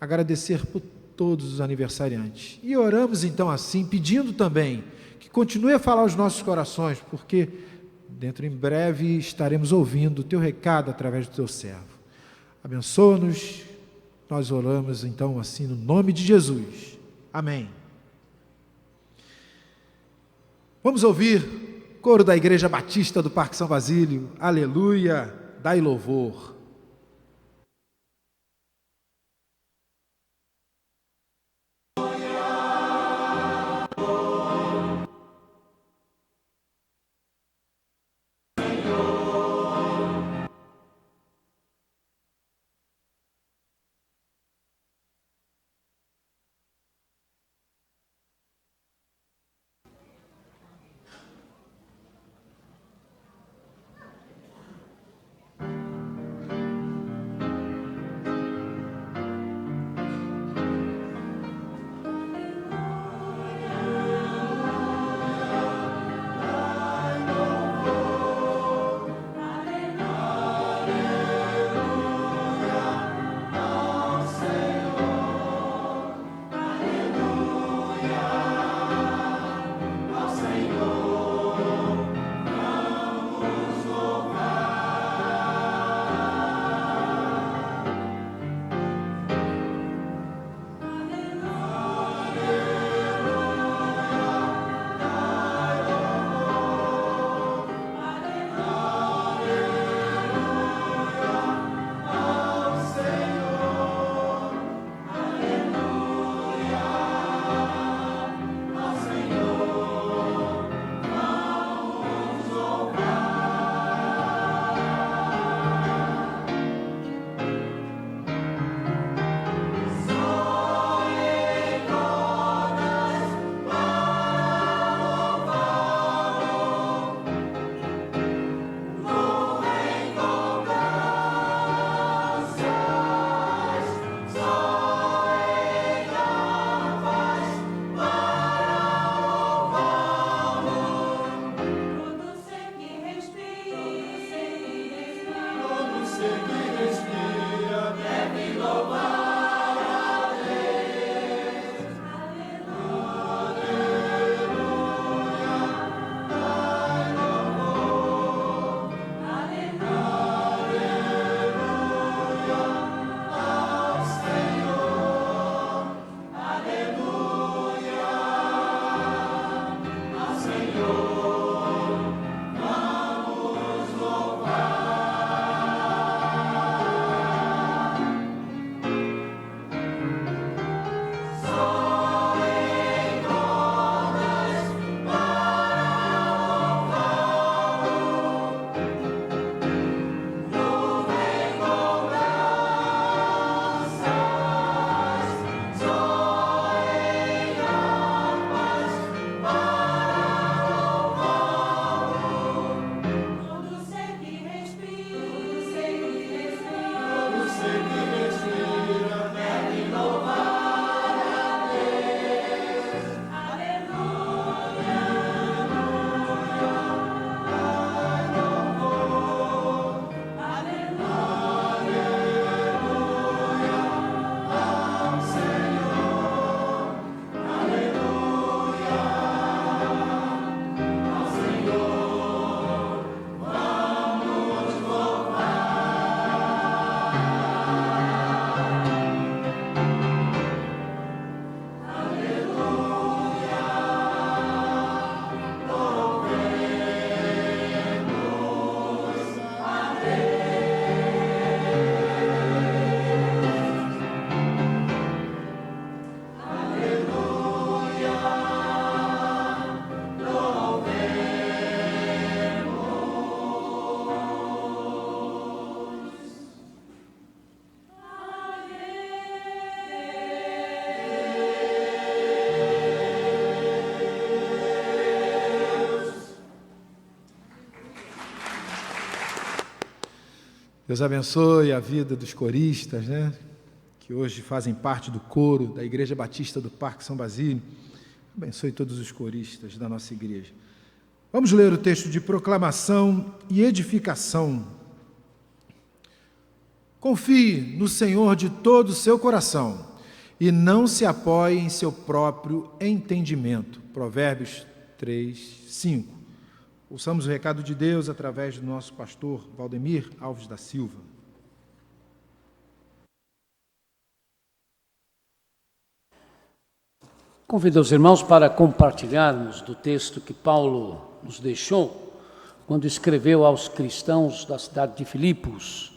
agradecer por todos os aniversariantes. E oramos, então, assim, pedindo também que continue a falar aos nossos corações, porque dentro em breve estaremos ouvindo o Teu recado através do Teu servo. Abençoa-nos. Nós oramos, então, assim, no nome de Jesus. Amém. Vamos ouvir coro da Igreja Batista do Parque São Basílio. Aleluia, dai louvor. Deus abençoe a vida dos coristas, né? Que hoje fazem parte do coro da Igreja Batista do Parque São Basílio. Abençoe todos os coristas da nossa igreja. Vamos ler o texto de proclamação e edificação. Confie no Senhor de todo o seu coração e não se apoie em seu próprio entendimento. Provérbios 3, 5. Ouçamos o recado de Deus através do nosso pastor Valdemir Alves da Silva. Convido os irmãos para compartilharmos do texto que Paulo nos deixou quando escreveu aos cristãos da cidade de Filipos.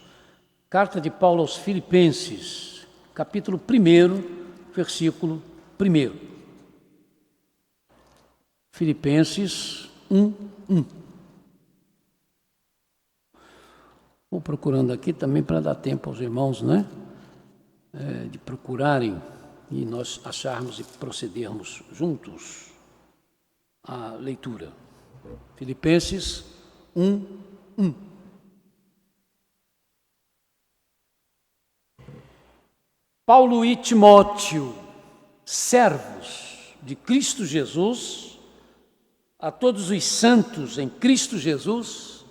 Carta de Paulo aos Filipenses, capítulo 1, versículo 1. Filipenses 1:1. Vou procurando aqui também para dar tempo aos irmãos, né? De procurarem e nós acharmos e procedermos juntos à leitura. Filipenses 1:1. Paulo e Timóteo, servos de Cristo Jesus, a todos os santos em Cristo Jesus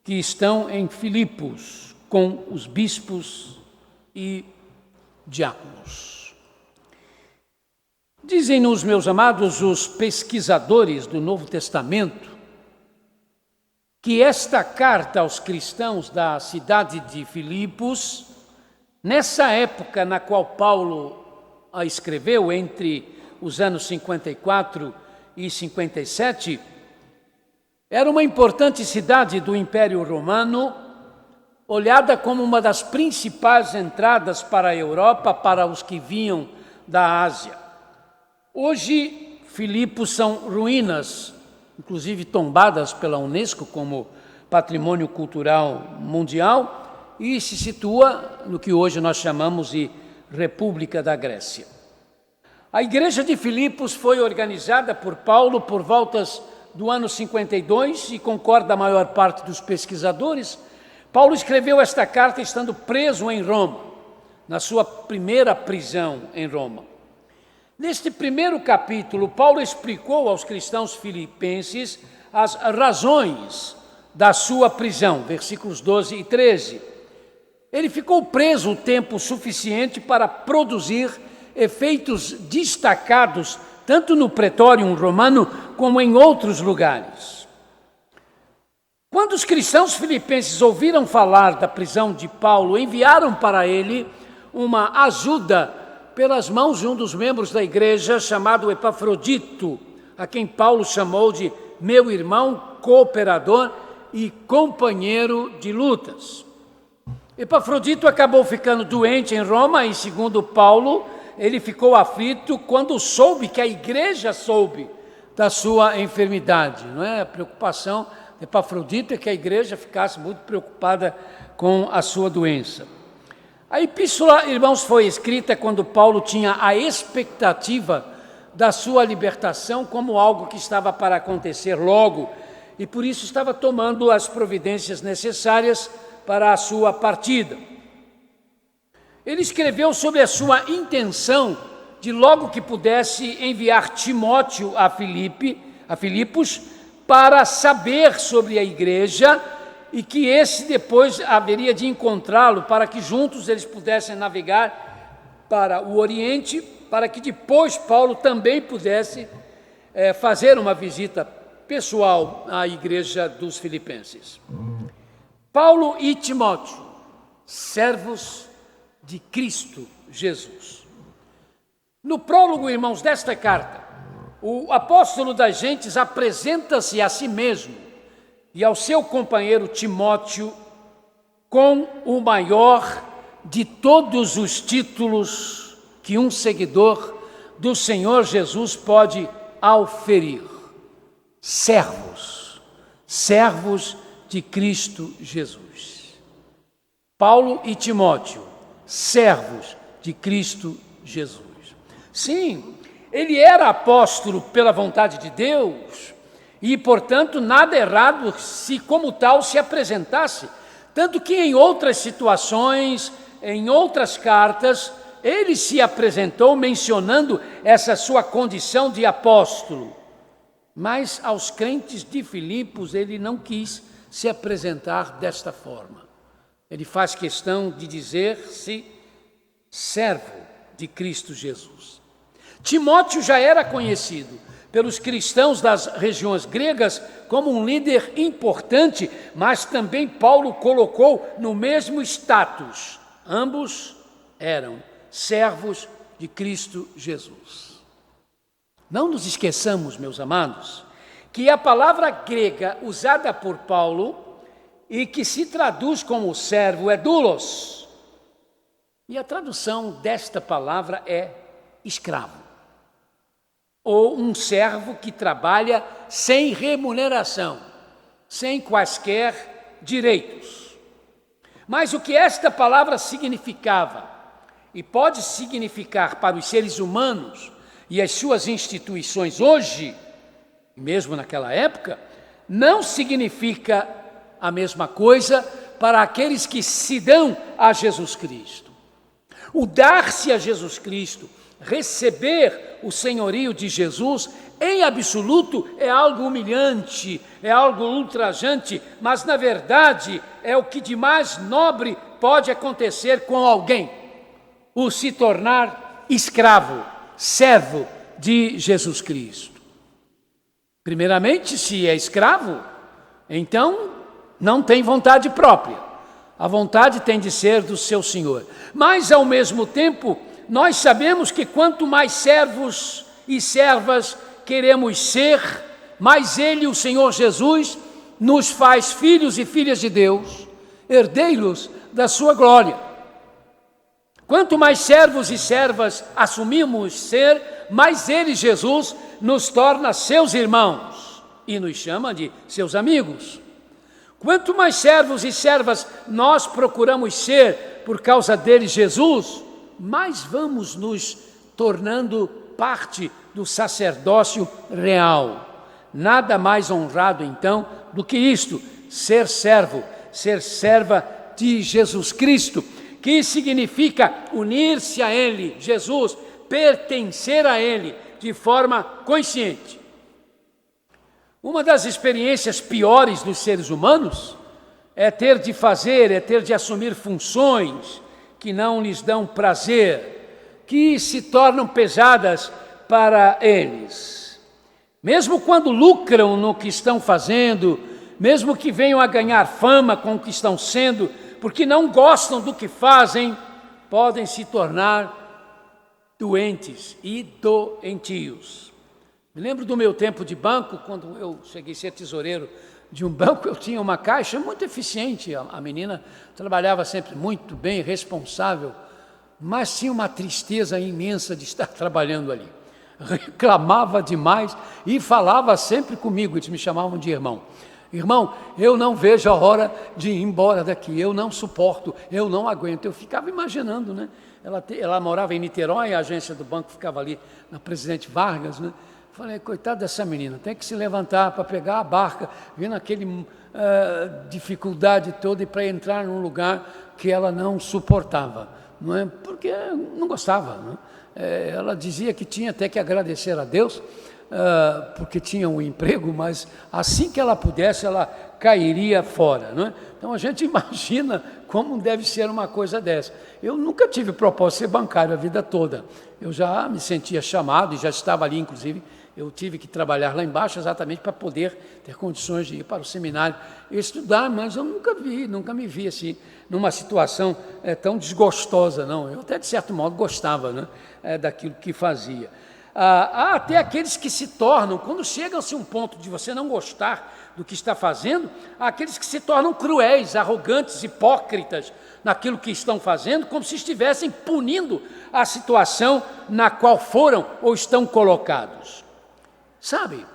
que estão em Filipos com os bispos e diáconos. Dizem-nos, meus amados, os pesquisadores do Novo Testamento, que esta carta aos cristãos da cidade de Filipos, nessa época na qual Paulo a escreveu, entre os anos 54 e 57, era uma importante cidade do Império Romano, olhada como uma das principais entradas para a Europa para os que vinham da Ásia. Hoje, Filipos são ruínas, inclusive tombadas pela Unesco como Patrimônio Cultural Mundial, e se situa no que hoje nós chamamos de República da Grécia. A igreja de Filipos foi organizada por Paulo por voltas do ano 52 e concorda a maior parte dos pesquisadores. Paulo escreveu esta carta estando preso em Roma, na sua primeira prisão em Roma. Neste primeiro capítulo, Paulo explicou aos cristãos filipenses as razões da sua prisão, versículos 12 e 13. Ele ficou preso o tempo suficiente para produzir efeitos destacados, tanto no pretório romano como em outros lugares. Quando os cristãos filipenses ouviram falar da prisão de Paulo, enviaram para ele uma ajuda pelas mãos de um dos membros da igreja, chamado Epafrodito, a quem Paulo chamou de meu irmão, cooperador e companheiro de lutas. Epafrodito acabou ficando doente em Roma e, segundo Paulo, ele ficou aflito quando soube que a igreja soube da sua enfermidade. Não é? A preocupação de Epafrodito é que a igreja ficasse muito preocupada com a sua doença. A epístola, irmãos, foi escrita quando Paulo tinha a expectativa da sua libertação como algo que estava para acontecer logo, e por isso estava tomando as providências necessárias para a sua partida. Ele escreveu sobre a sua intenção de logo que pudesse enviar Timóteo a Filipos para saber sobre a igreja e que esse depois haveria de encontrá-lo para que juntos eles pudessem navegar para o Oriente, para que depois Paulo também pudesse fazer uma visita pessoal à igreja dos filipenses. Paulo e Timóteo, servos de Cristo Jesus. No prólogo, irmãos, desta carta, o apóstolo das gentes apresenta-se a si mesmo e ao seu companheiro Timóteo com o maior de todos os títulos que um seguidor do Senhor Jesus pode auferir: servos de Cristo Jesus. Paulo e Timóteo, servos de Cristo Jesus. Sim, ele era apóstolo pela vontade de Deus e, portanto, nada errado se como tal se apresentasse Tanto que em outras situações, em outras cartas, ele se apresentou mencionando essa sua condição de apóstolo. Mas aos crentes de Filipos ele não quis se apresentar desta forma. Ele faz questão de dizer-se servo de Cristo Jesus. Timóteo já era conhecido pelos cristãos das regiões gregas como um líder importante, mas também Paulo colocou no mesmo status. Ambos eram servos de Cristo Jesus. Não nos esqueçamos, meus amados, que a palavra grega usada por Paulo e que se traduz como servo é doulos. E a tradução desta palavra é escravo, ou um servo que trabalha sem remuneração, sem quaisquer direitos. Mas o que esta palavra significava, e pode significar para os seres humanos e as suas instituições hoje, mesmo naquela época, não significa a mesma coisa para aqueles que se dão a Jesus Cristo. O dar-se a Jesus Cristo, receber o senhorio de Jesus, em absoluto é algo humilhante, é algo ultrajante, mas na verdade é o que de mais nobre pode acontecer com alguém, o se tornar escravo, servo de Jesus Cristo. Primeiramente, se é escravo, então não tem vontade própria. A vontade tem de ser do seu Senhor. Mas, ao mesmo tempo, nós sabemos que quanto mais servos e servas queremos ser, mais Ele, o Senhor Jesus, nos faz filhos e filhas de Deus, herdeiros da sua glória. Quanto mais servos e servas assumimos ser, mais Ele, Jesus, nos torna seus irmãos e nos chama de seus amigos. Quanto mais servos e servas nós procuramos ser por causa dele, Jesus, mais vamos nos tornando parte do sacerdócio real. Nada mais honrado, então, do que isto, ser servo, ser serva de Jesus Cristo, que significa unir-se a Ele, Jesus, pertencer a Ele de forma consciente. Uma das experiências piores dos seres humanos é ter de fazer, é ter de assumir funções que não lhes dão prazer, que se tornam pesadas para eles. Mesmo quando lucram no que estão fazendo, mesmo que venham a ganhar fama com o que estão sendo, porque não gostam do que fazem, podem se tornar doentes e doentios. Me lembro do meu tempo de banco, quando eu cheguei a ser tesoureiro de um banco, eu tinha uma caixa muito eficiente, a menina trabalhava sempre muito bem, responsável, mas tinha uma tristeza imensa de estar trabalhando ali. Reclamava demais e falava sempre comigo, eles me chamavam de irmão. Irmão, eu não vejo a hora de ir embora daqui, eu não suporto, eu não aguento. Eu ficava imaginando, né? Ela morava em Niterói, a agência do banco ficava ali na Presidente Vargas, né? Falei, coitada dessa menina, tem que se levantar para pegar a barca, vendo aquele dificuldade toda e para entrar num lugar que ela não suportava, não é? Porque não gostava, não é? Ela dizia que tinha até que agradecer a Deus, porque tinha um emprego, mas assim que ela pudesse, ela cairia fora, não é? Então a gente imagina como deve ser uma coisa dessa. Eu nunca tive propósito de ser bancário a vida toda. Eu já me sentia chamado e já estava ali, inclusive, eu tive que trabalhar lá embaixo exatamente para poder ter condições de ir para o seminário e estudar, mas eu nunca me vi assim, numa situação tão desgostosa, não. Eu até, de certo modo, gostava, né, daquilo que fazia. Há até aqueles que se tornam, quando chega-se a um ponto de você não gostar do que está fazendo, há aqueles que se tornam cruéis, arrogantes, hipócritas naquilo que estão fazendo, como se estivessem punindo a situação na qual foram ou estão colocados. Sabe,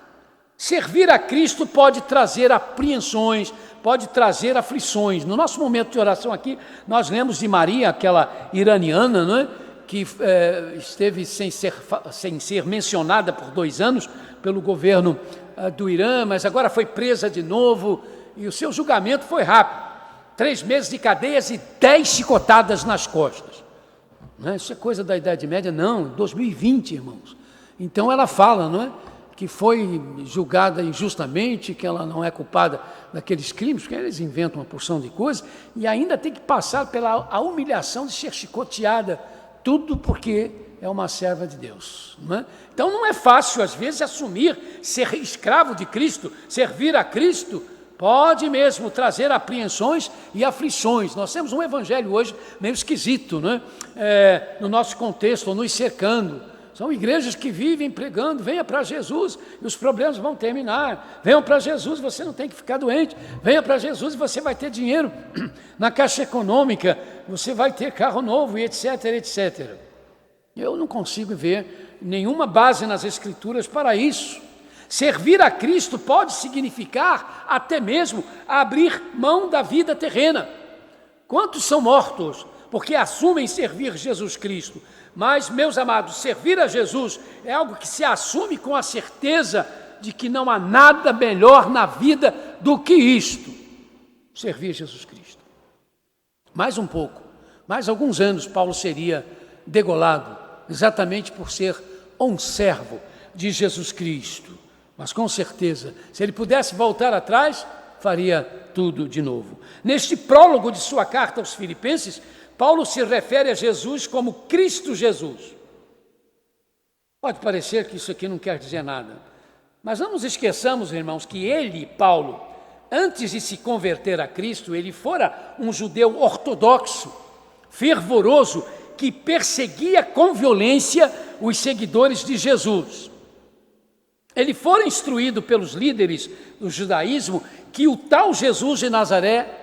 servir a Cristo pode trazer apreensões, pode trazer aflições. No nosso momento de oração aqui, nós lemos de Maria, aquela iraniana, não é? Que esteve sem ser mencionada por 2 anos pelo governo do Irã, mas agora foi presa de novo e o seu julgamento foi rápido. 3 meses de cadeias e 10 chicotadas nas costas. Não é? Isso é coisa da Idade Média? Não, 2020, irmãos. Então ela fala, não é? Que foi julgada injustamente, que ela não é culpada daqueles crimes, porque eles inventam uma porção de coisas, e ainda tem que passar pela a humilhação de ser chicoteada, tudo porque é uma serva de Deus. Não é? Então não é fácil, às vezes, assumir ser escravo de Cristo, servir a Cristo, pode mesmo trazer apreensões e aflições. Nós temos um evangelho hoje meio esquisito, não é? No nosso contexto, nos cercando. São igrejas que vivem pregando, venha para Jesus e os problemas vão terminar. Venham para Jesus, você não tem que ficar doente. Venha para Jesus e você vai ter dinheiro na caixa econômica, você vai ter carro novo e etc, etc. Eu não consigo ver nenhuma base nas Escrituras para isso. Servir a Cristo pode significar até mesmo abrir mão da vida terrena. Quantos são mortos porque assumem servir Jesus Cristo? Mas, meus amados, servir a Jesus é algo que se assume com a certeza de que não há nada melhor na vida do que isto. Servir Jesus Cristo. Mais um pouco, mais alguns anos, Paulo seria degolado, exatamente por ser um servo de Jesus Cristo. Mas com certeza, se ele pudesse voltar atrás, faria tudo de novo. Neste prólogo de sua carta aos Filipenses, Paulo se refere a Jesus como Cristo Jesus. Pode parecer que isso aqui não quer dizer nada, mas não nos esqueçamos, irmãos, que ele, Paulo, antes de se converter a Cristo, ele fora um judeu ortodoxo, fervoroso, que perseguia com violência os seguidores de Jesus. Ele fora instruído pelos líderes do judaísmo que o tal Jesus de Nazaré,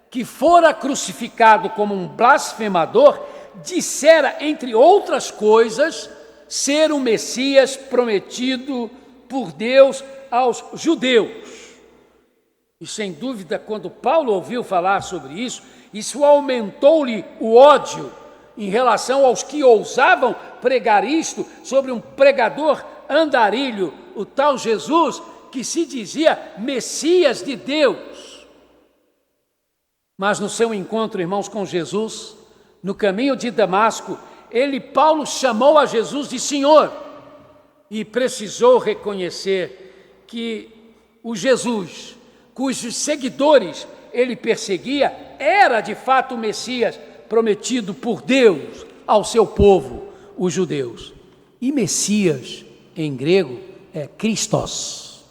que fora crucificado como um blasfemador, dissera, entre outras coisas, ser o Messias prometido por Deus aos judeus. E sem dúvida, quando Paulo ouviu falar sobre isso aumentou-lhe o ódio em relação aos que ousavam pregar isto sobre um pregador andarilho, o tal Jesus, que se dizia Messias de Deus. Mas no seu encontro, irmãos, com Jesus, no caminho de Damasco, Paulo chamou a Jesus de Senhor e precisou reconhecer que o Jesus, cujos seguidores ele perseguia, era de fato o Messias prometido por Deus ao seu povo, os judeus. E Messias, em grego, é Christos.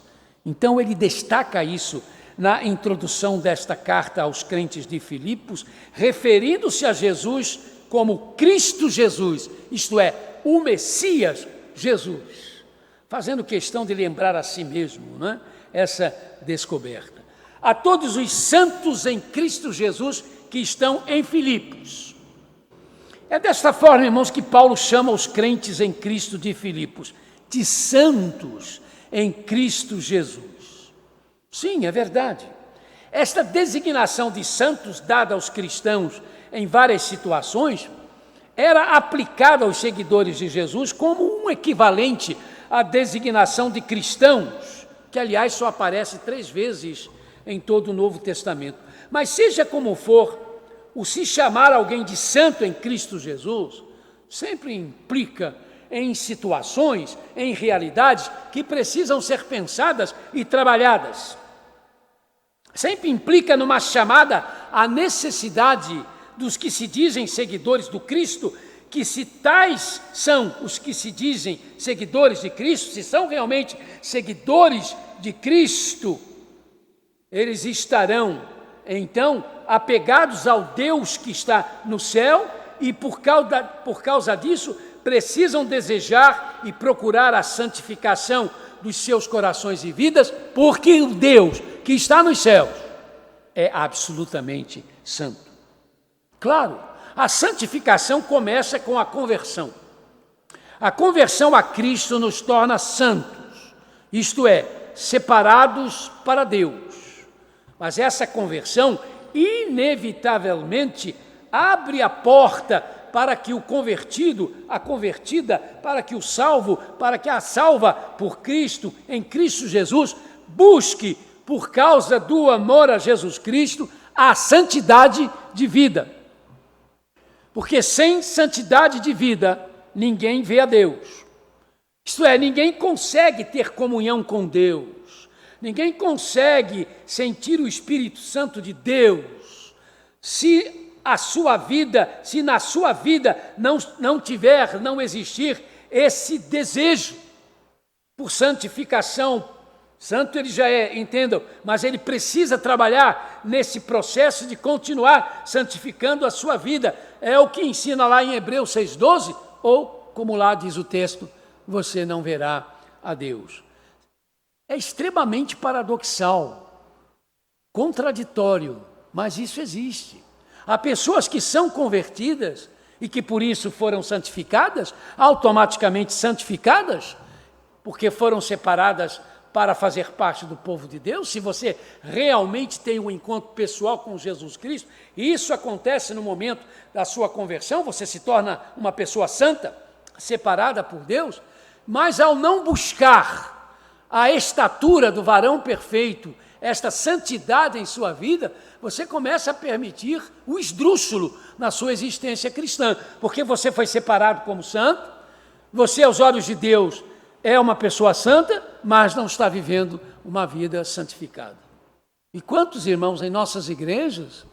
Então ele destaca isso na introdução desta carta aos crentes de Filipos, referindo-se a Jesus como Cristo Jesus, isto é, o Messias Jesus, fazendo questão de lembrar a si mesmo, não é? Essa descoberta. A todos os santos em Cristo Jesus que estão em Filipos. É desta forma, irmãos, que Paulo chama os crentes em Cristo de Filipos, de santos em Cristo Jesus. Sim, é verdade. Esta designação de santos dada aos cristãos em várias situações era aplicada aos seguidores de Jesus como um equivalente à designação de cristãos, que aliás só aparece 3 vezes em todo o Novo Testamento. Mas seja como for, o se chamar alguém de santo em Cristo Jesus sempre implica em situações, em realidades que precisam ser pensadas e trabalhadas. Sempre implica numa chamada à necessidade dos que se dizem seguidores do Cristo, que se tais são os que se dizem seguidores de Cristo, se são realmente seguidores de Cristo, eles estarão, então, apegados ao Deus que está no céu e por causa disso, precisam desejar e procurar a santificação dos seus corações e vidas, porque o Deus que está nos céus é absolutamente santo. Claro, a santificação começa com a conversão. A conversão a Cristo nos torna santos, isto é, separados para Deus. Mas essa conversão, inevitavelmente, abre a porta para que o convertido, a convertida, para que o salvo, para que a salva por Cristo, em Cristo Jesus, busque, por causa do amor a Jesus Cristo, a santidade de vida. Porque sem santidade de vida, ninguém vê a Deus. Isto é, ninguém consegue ter comunhão com Deus. Ninguém consegue sentir o Espírito Santo de Deus se na sua vida não existir esse desejo por santificação. Santo ele já é, entendam, mas ele precisa trabalhar nesse processo de continuar santificando a sua vida. É o que ensina lá em Hebreus 6,12, ou, como lá diz o texto, você não verá a Deus. É extremamente paradoxal, contraditório, mas isso existe. Há pessoas que são convertidas e que por isso foram santificadas, automaticamente santificadas, porque foram separadas para fazer parte do povo de Deus. Se você realmente tem um encontro pessoal com Jesus Cristo, e isso acontece no momento da sua conversão, você se torna uma pessoa santa, separada por Deus, mas ao não buscar a estatura do varão perfeito, esta santidade em sua vida, você começa a permitir o esdrúxulo na sua existência cristã, porque você foi separado como santo, você aos olhos de Deus é uma pessoa santa, mas não está vivendo uma vida santificada. E quantos irmãos em nossas igrejas,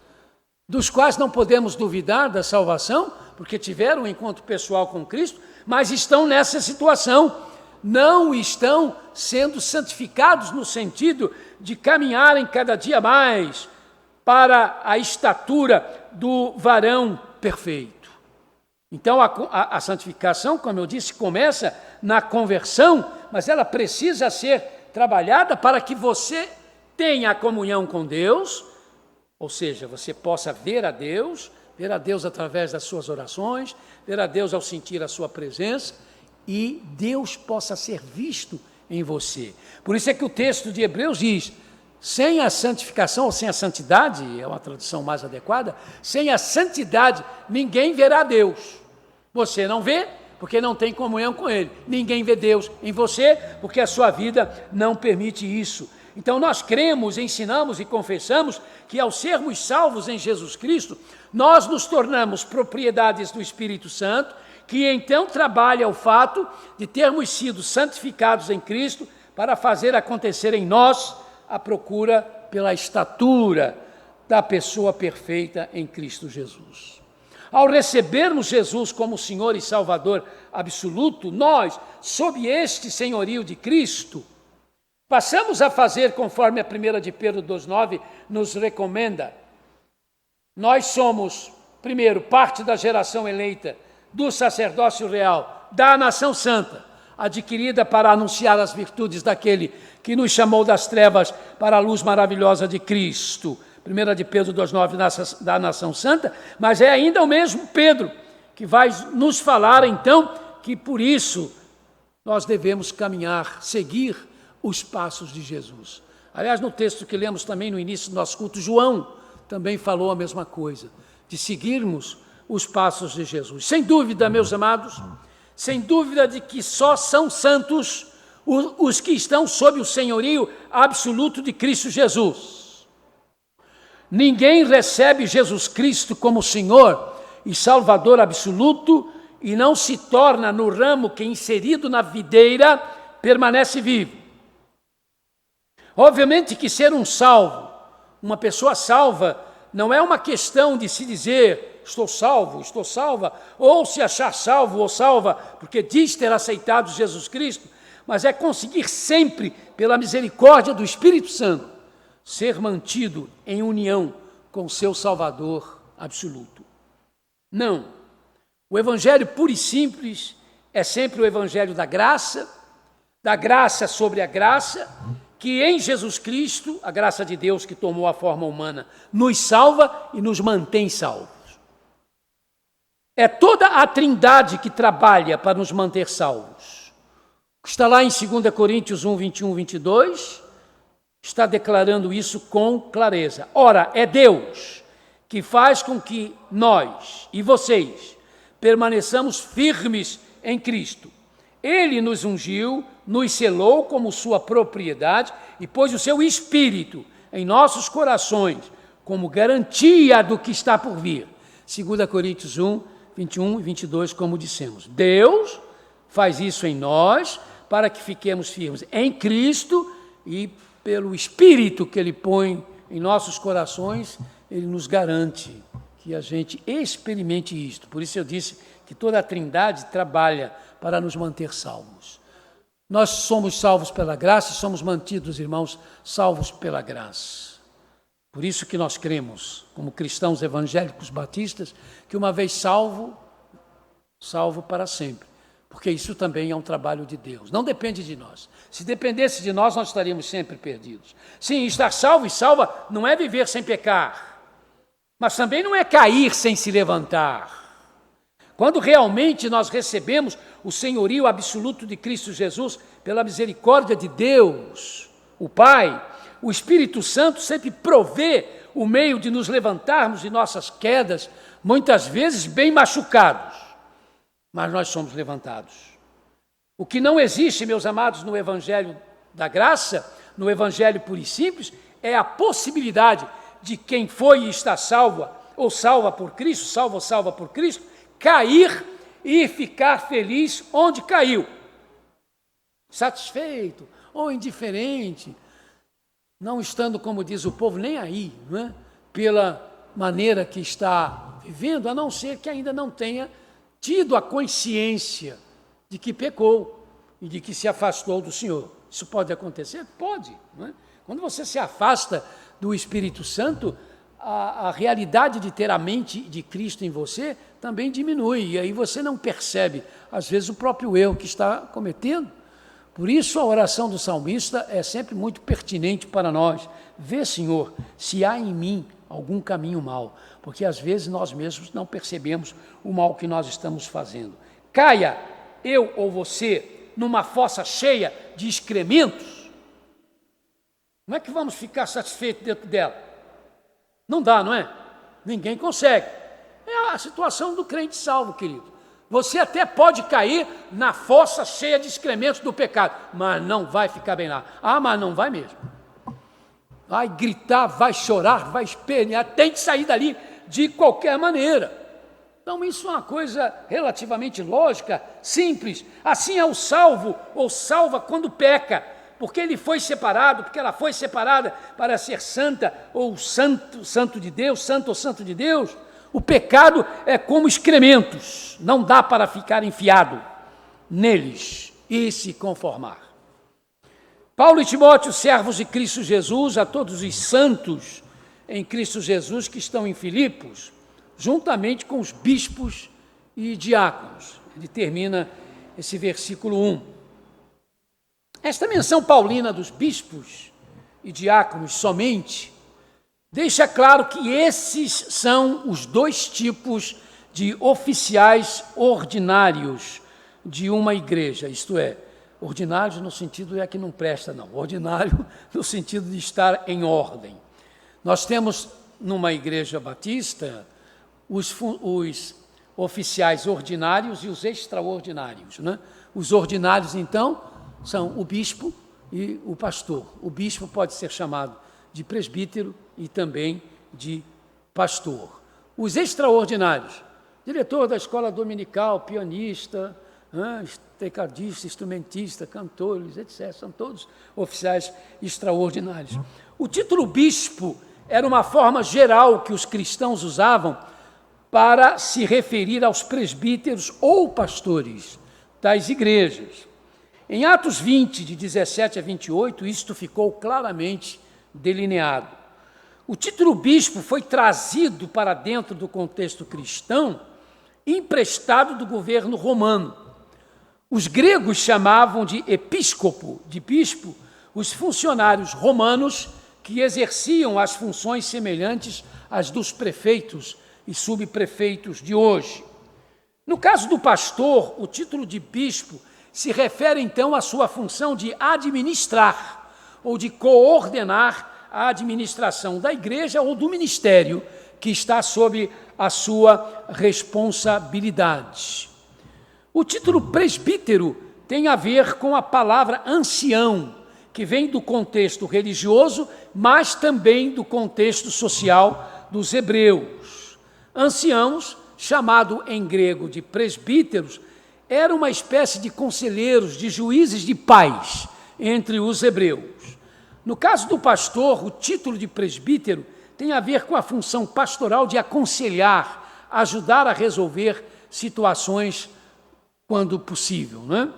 dos quais não podemos duvidar da salvação, porque tiveram um encontro pessoal com Cristo, mas estão nessa situação, não estão sendo santificados no sentido de caminharem cada dia mais para a estatura do varão perfeito. Então, a santificação, como eu disse, começa na conversão, mas ela precisa ser trabalhada para que você tenha a comunhão com Deus, ou seja, você possa ver a Deus através das suas orações, ver a Deus ao sentir a sua presença, e Deus possa ser visto em você. Por isso é que o texto de Hebreus diz, sem a santificação, ou sem a santidade, é uma tradução mais adequada, sem a santidade, ninguém verá Deus. Você não vê, porque não tem comunhão com Ele. Ninguém vê Deus em você, porque a sua vida não permite isso. Então nós cremos, ensinamos e confessamos que ao sermos salvos em Jesus Cristo, nós nos tornamos propriedades do Espírito Santo, que então trabalha o fato de termos sido santificados em Cristo para fazer acontecer em nós a procura pela estatura da pessoa perfeita em Cristo Jesus. Ao recebermos Jesus como Senhor e Salvador absoluto, nós, sob este senhorio de Cristo, passamos a fazer conforme a 1 de Pedro 2,9 nos recomenda. Nós somos, primeiro, parte da geração eleita, do sacerdócio real, da nação santa, adquirida para anunciar as virtudes daquele que nos chamou das trevas para a luz maravilhosa de Cristo. 1 de Pedro 2,9 da nação santa, mas é ainda o mesmo Pedro que vai nos falar então que por isso nós devemos caminhar, seguir os passos de Jesus. Aliás, no texto que lemos também no início do nosso culto, João também falou a mesma coisa, de seguirmos os passos de Jesus. Sem dúvida, meus amados, sem dúvida de que só são santos os que estão sob o senhorio absoluto de Cristo Jesus. Ninguém recebe Jesus Cristo como Senhor e Salvador absoluto e não se torna no ramo que, inserido na videira, permanece vivo. Obviamente que ser um salvo, uma pessoa salva, não é uma questão de se dizer estou salvo, estou salva, ou se achar salvo ou salva, porque diz ter aceitado Jesus Cristo, mas é conseguir sempre, pela misericórdia do Espírito Santo, ser mantido em união com seu Salvador absoluto. Não. O Evangelho puro e simples é sempre o Evangelho da graça sobre a graça, que em Jesus Cristo, a graça de Deus que tomou a forma humana, nos salva e nos mantém salvos. É toda a Trindade que trabalha para nos manter salvos. Está lá em 2 Coríntios 1, 21, 22, está declarando isso com clareza. Ora, é Deus que faz com que nós e vocês permaneçamos firmes em Cristo. Ele nos ungiu, nos selou como sua propriedade e pôs o seu Espírito em nossos corações como garantia do que está por vir. 2 Coríntios 1, 21 e 22, como dissemos. Deus faz isso em nós para que fiquemos firmes em Cristo e pelo Espírito que Ele põe em nossos corações, Ele nos garante que a gente experimente isto. Por isso eu disse que toda a Trindade trabalha para nos manter salvos. Nós somos salvos pela graça e somos mantidos, irmãos, salvos pela graça. Por isso que nós cremos, como cristãos evangélicos batistas, que uma vez salvo, salvo para sempre. Porque isso também é um trabalho de Deus. Não depende de nós. Se dependesse de nós, nós estaríamos sempre perdidos. Sim, estar salvo e salva não é viver sem pecar, mas também não é cair sem se levantar. Quando realmente nós recebemos o senhorio absoluto de Cristo Jesus, pela misericórdia de Deus, o Pai, o Espírito Santo sempre provê o meio de nos levantarmos de nossas quedas, muitas vezes bem machucados, mas nós somos levantados. O que não existe, meus amados, no Evangelho da Graça, no Evangelho puro e simples, é a possibilidade de quem foi e está salva, ou salva por Cristo, salvo ou salva por Cristo, cair e ficar feliz onde caiu, satisfeito ou indiferente, não estando, como diz o povo, nem aí, não é? Pela maneira que está vivendo, a não ser que ainda não tenha tido a consciência de que pecou e de que se afastou do Senhor. Isso pode acontecer? Pode. Não é? Quando você se afasta do Espírito Santo, a realidade de ter a mente de Cristo em você também diminui, e aí você não percebe, às vezes, o próprio erro que está cometendo. Por isso, a oração do salmista é sempre muito pertinente para nós. Vê, Senhor, se há em mim algum caminho mau, porque às vezes nós mesmos não percebemos o mal que nós estamos fazendo. Caia eu ou você numa fossa cheia de excrementos, como é que vamos ficar satisfeitos dentro dela? Não dá, não é? Ninguém consegue. É a situação do crente salvo, querido. Você até pode cair na fossa cheia de excrementos do pecado, mas não vai ficar bem lá. Ah, mas não vai mesmo. Vai gritar, vai chorar, vai espernear, tem que sair dali de qualquer maneira. Então isso é uma coisa relativamente lógica, simples. Assim é o salvo ou salva quando peca, porque ele foi separado, porque ela foi separada para ser santa ou santo de Deus, santo ou santo de Deus. O pecado é como excrementos, não dá para ficar enfiado neles e se conformar. Paulo e Timóteo, servos de Cristo Jesus, a todos os santos em Cristo Jesus que estão em Filipos, juntamente com os bispos e diáconos. Ele termina esse versículo 1. Esta menção paulina dos bispos e diáconos somente deixa claro que esses são os dois tipos de oficiais ordinários de uma igreja, isto é, ordinários no sentido é que não presta, não, ordinário no sentido de estar em ordem. Nós temos numa igreja batista os oficiais ordinários e os extraordinários, né? Os ordinários, então, são o bispo e o pastor. O bispo pode ser chamado de presbítero e também de pastor. Os extraordinários, diretor da escola dominical, pianista, tecladista, instrumentista, cantores, etc. São todos oficiais extraordinários. O título bispo era uma forma geral que os cristãos usavam para se referir aos presbíteros ou pastores das igrejas. Em Atos 20, de 17 a 28, isto ficou claramente delineado. O título bispo foi trazido para dentro do contexto cristão, emprestado do governo romano. Os gregos chamavam de episcopo, de bispo, os funcionários romanos que exerciam as funções semelhantes às dos prefeitos e subprefeitos de hoje. No caso do pastor, o título de bispo se refere então à sua função de administrar ou de coordenar a administração da igreja ou do ministério que está sob a sua responsabilidade. O título presbítero tem a ver com a palavra ancião, que vem do contexto religioso, mas também do contexto social dos hebreus. Anciãos, chamado em grego de presbíteros, era uma espécie de conselheiros, de juízes de paz entre os hebreus. No caso do pastor, o título de presbítero tem a ver com a função pastoral de aconselhar, ajudar a resolver situações quando possível, não é?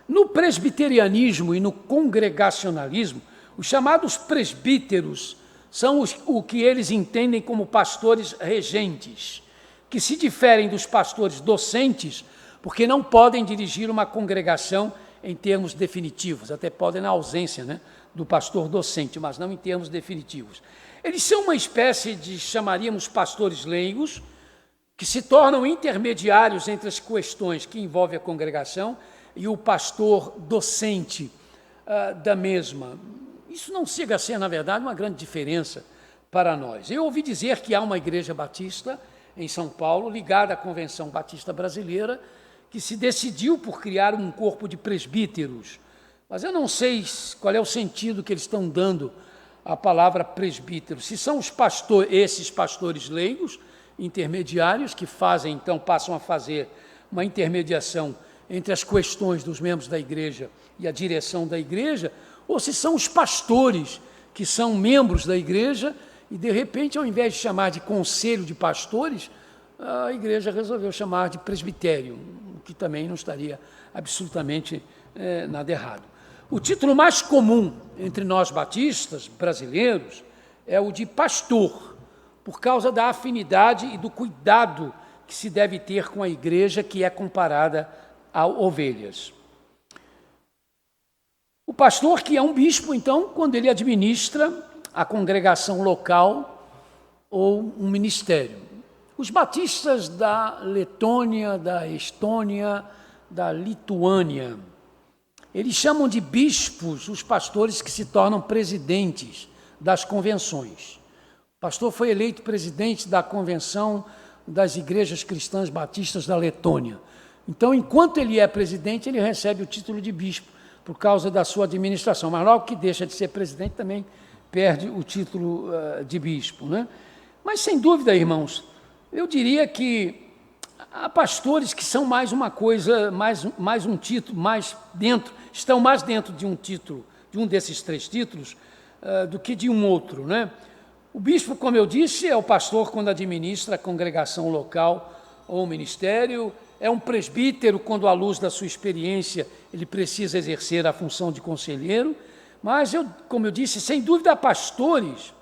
No presbiterianismo e no congregacionalismo, os chamados presbíteros são o que eles entendem como pastores regentes, que se diferem dos pastores docentes, porque não podem dirigir uma congregação em termos definitivos, até podem na ausência, né, do pastor docente, mas não em termos definitivos. Eles são uma espécie de, chamaríamos, pastores leigos, que se tornam intermediários entre as questões que envolvem a congregação e o pastor docente da mesma. Isso não chega a ser, na verdade, uma grande diferença para nós. Eu ouvi dizer que há uma igreja batista em São Paulo, ligada à Convenção Batista Brasileira, que se decidiu por criar um corpo de presbíteros. Mas eu não sei qual é o sentido que eles estão dando à palavra presbítero. Se são esses pastores leigos, intermediários, que fazem, então, passam a fazer uma intermediação entre as questões dos membros da igreja e a direção da igreja, ou se são os pastores que são membros da igreja e, de repente, ao invés de chamar de conselho de pastores, a igreja resolveu chamar de presbitério, o que também não estaria absolutamente nada errado. O título mais comum entre nós batistas brasileiros é o de pastor, por causa da afinidade e do cuidado que se deve ter com a igreja, que é comparada a ovelhas. O pastor, que é um bispo, então, quando ele administra a congregação local ou um ministério. Os batistas da Letônia, da Estônia, da Lituânia, eles chamam de bispos os pastores que se tornam presidentes das convenções. O pastor foi eleito presidente da Convenção das Igrejas Cristãs Batistas da Letônia. Então, enquanto ele é presidente, ele recebe o título de bispo por causa da sua administração. Mas logo que deixa de ser presidente, também perde o título de bispo, né? Mas, sem dúvida, irmãos, eu diria que há pastores que são mais uma coisa, mais um título, estão mais dentro de um título, de um desses três títulos, do que de um outro, né? O bispo, como eu disse, é o pastor quando administra a congregação local ou o ministério, é um presbítero quando, à luz da sua experiência, ele precisa exercer a função de conselheiro, mas, como eu disse, sem dúvida há pastores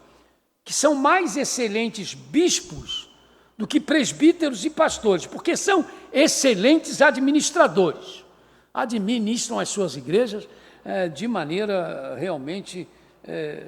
que são mais excelentes bispos do que presbíteros e pastores, porque são excelentes administradores, administram as suas igrejas de maneira realmente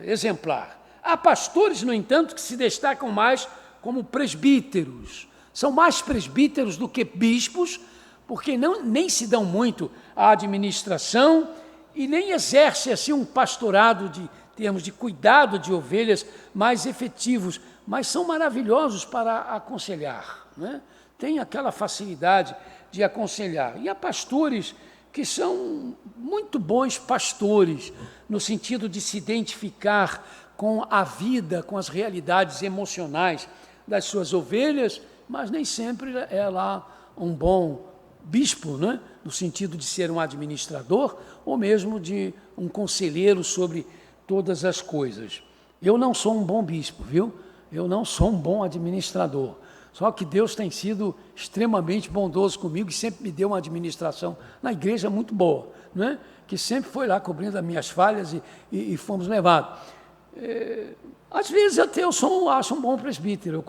exemplar. Há pastores, no entanto, que se destacam mais como presbíteros, são mais presbíteros do que bispos, porque nem se dão muito à administração e nem exercem assim um pastorado de termos de cuidado de ovelhas mais efetivos, mas são maravilhosos para aconselhar, né? Tem aquela facilidade de aconselhar. E há pastores que são muito bons pastores, no sentido de se identificar com a vida, com as realidades emocionais das suas ovelhas, mas nem sempre é lá um bom bispo, né? No sentido de ser um administrador ou mesmo de um conselheiro sobre todas as coisas. Eu não sou um bom bispo, viu? Eu não sou um bom administrador. Só que Deus tem sido extremamente bondoso comigo e sempre me deu uma administração na igreja muito boa, né? Que sempre foi lá cobrindo as minhas falhas e fomos levados. Às vezes até eu acho um bom presbítero, eu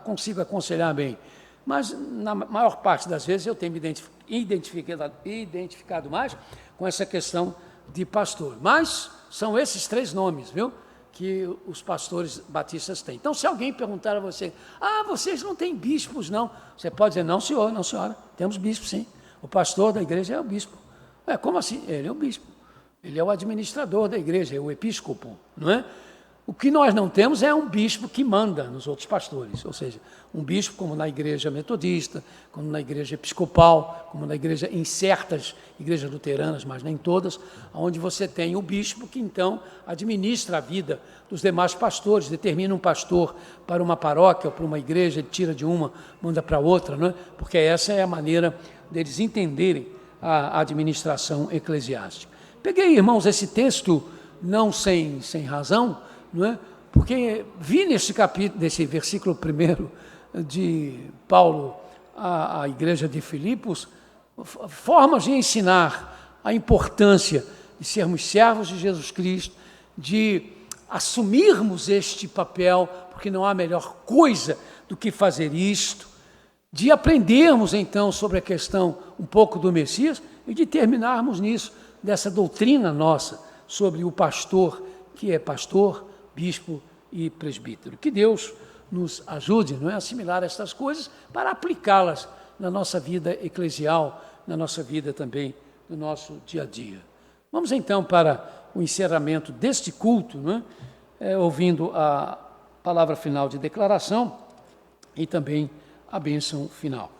consigo aconselhar bem, mas na maior parte das vezes eu tenho me identificado mais com essa questão de pastor. Mas são esses três nomes, viu, que os pastores batistas têm. Então, se alguém perguntar a você, vocês não têm bispos, não? Você pode dizer, não, senhor, não, senhora, temos bispos, sim. O pastor da igreja é o bispo. Como assim? Ele é o bispo. Ele é o administrador da igreja, é o episcopo, não é? O que nós não temos é um bispo que manda nos outros pastores, ou seja, um bispo como na igreja metodista, como na igreja episcopal, como na igreja, em certas igrejas luteranas, mas nem todas, onde você tem o bispo que então administra a vida dos demais pastores, determina um pastor para uma paróquia ou para uma igreja, ele tira de uma, manda para outra, não é? Porque essa é a maneira deles entenderem a administração eclesiástica. Peguei, irmãos, esse texto não sem razão, não é? Porque vi nesse capítulo, nesse versículo 1 de Paulo à igreja de Filipos, formas de ensinar a importância de sermos servos de Jesus Cristo, de assumirmos este papel, porque não há melhor coisa do que fazer isto, de aprendermos então sobre a questão um pouco do Messias e de terminarmos nisso, dessa doutrina nossa sobre o pastor, que é pastor, bispo e presbítero. Que Deus nos ajude, não é, a assimilar estas coisas para aplicá-las na nossa vida eclesial, na nossa vida também, no nosso dia a dia. Vamos então para o encerramento deste culto, não é? Ouvindo a palavra final de declaração e também a bênção final.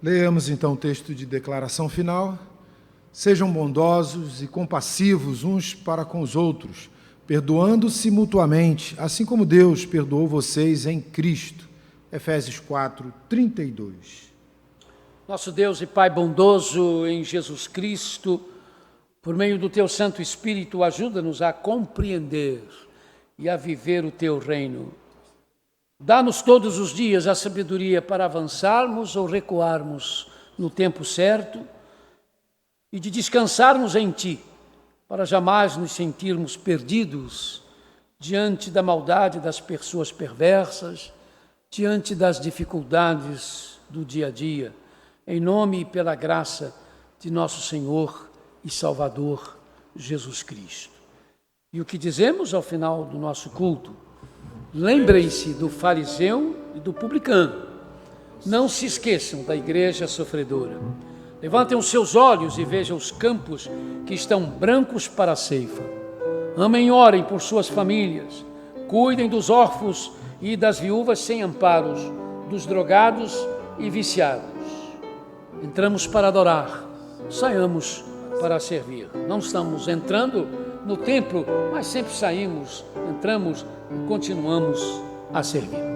Leamos então o texto de declaração final. Sejam bondosos e compassivos uns para com os outros, perdoando-se mutuamente, assim como Deus perdoou vocês em Cristo. Efésios 4, 32. Nosso Deus e Pai bondoso em Jesus Cristo, por meio do Teu Santo Espírito, ajuda-nos a compreender e a viver o Teu reino. Dá-nos todos os dias a sabedoria para avançarmos ou recuarmos no tempo certo e de descansarmos em Ti, para jamais nos sentirmos perdidos diante da maldade das pessoas perversas, diante das dificuldades do dia a dia, em nome e pela graça de nosso Senhor e Salvador Jesus Cristo. E o que dizemos ao final do nosso culto? Lembrem-se do fariseu e do publicano. Não se esqueçam da igreja sofredora. Levantem os seus olhos e vejam os campos que estão brancos para a ceifa. Amem e orem por suas famílias. Cuidem dos órfãos e das viúvas sem amparos, dos drogados e viciados. Entramos para adorar, saiamos para servir. Não estamos entrando no templo, mas sempre saímos, entramos e continuamos a servir.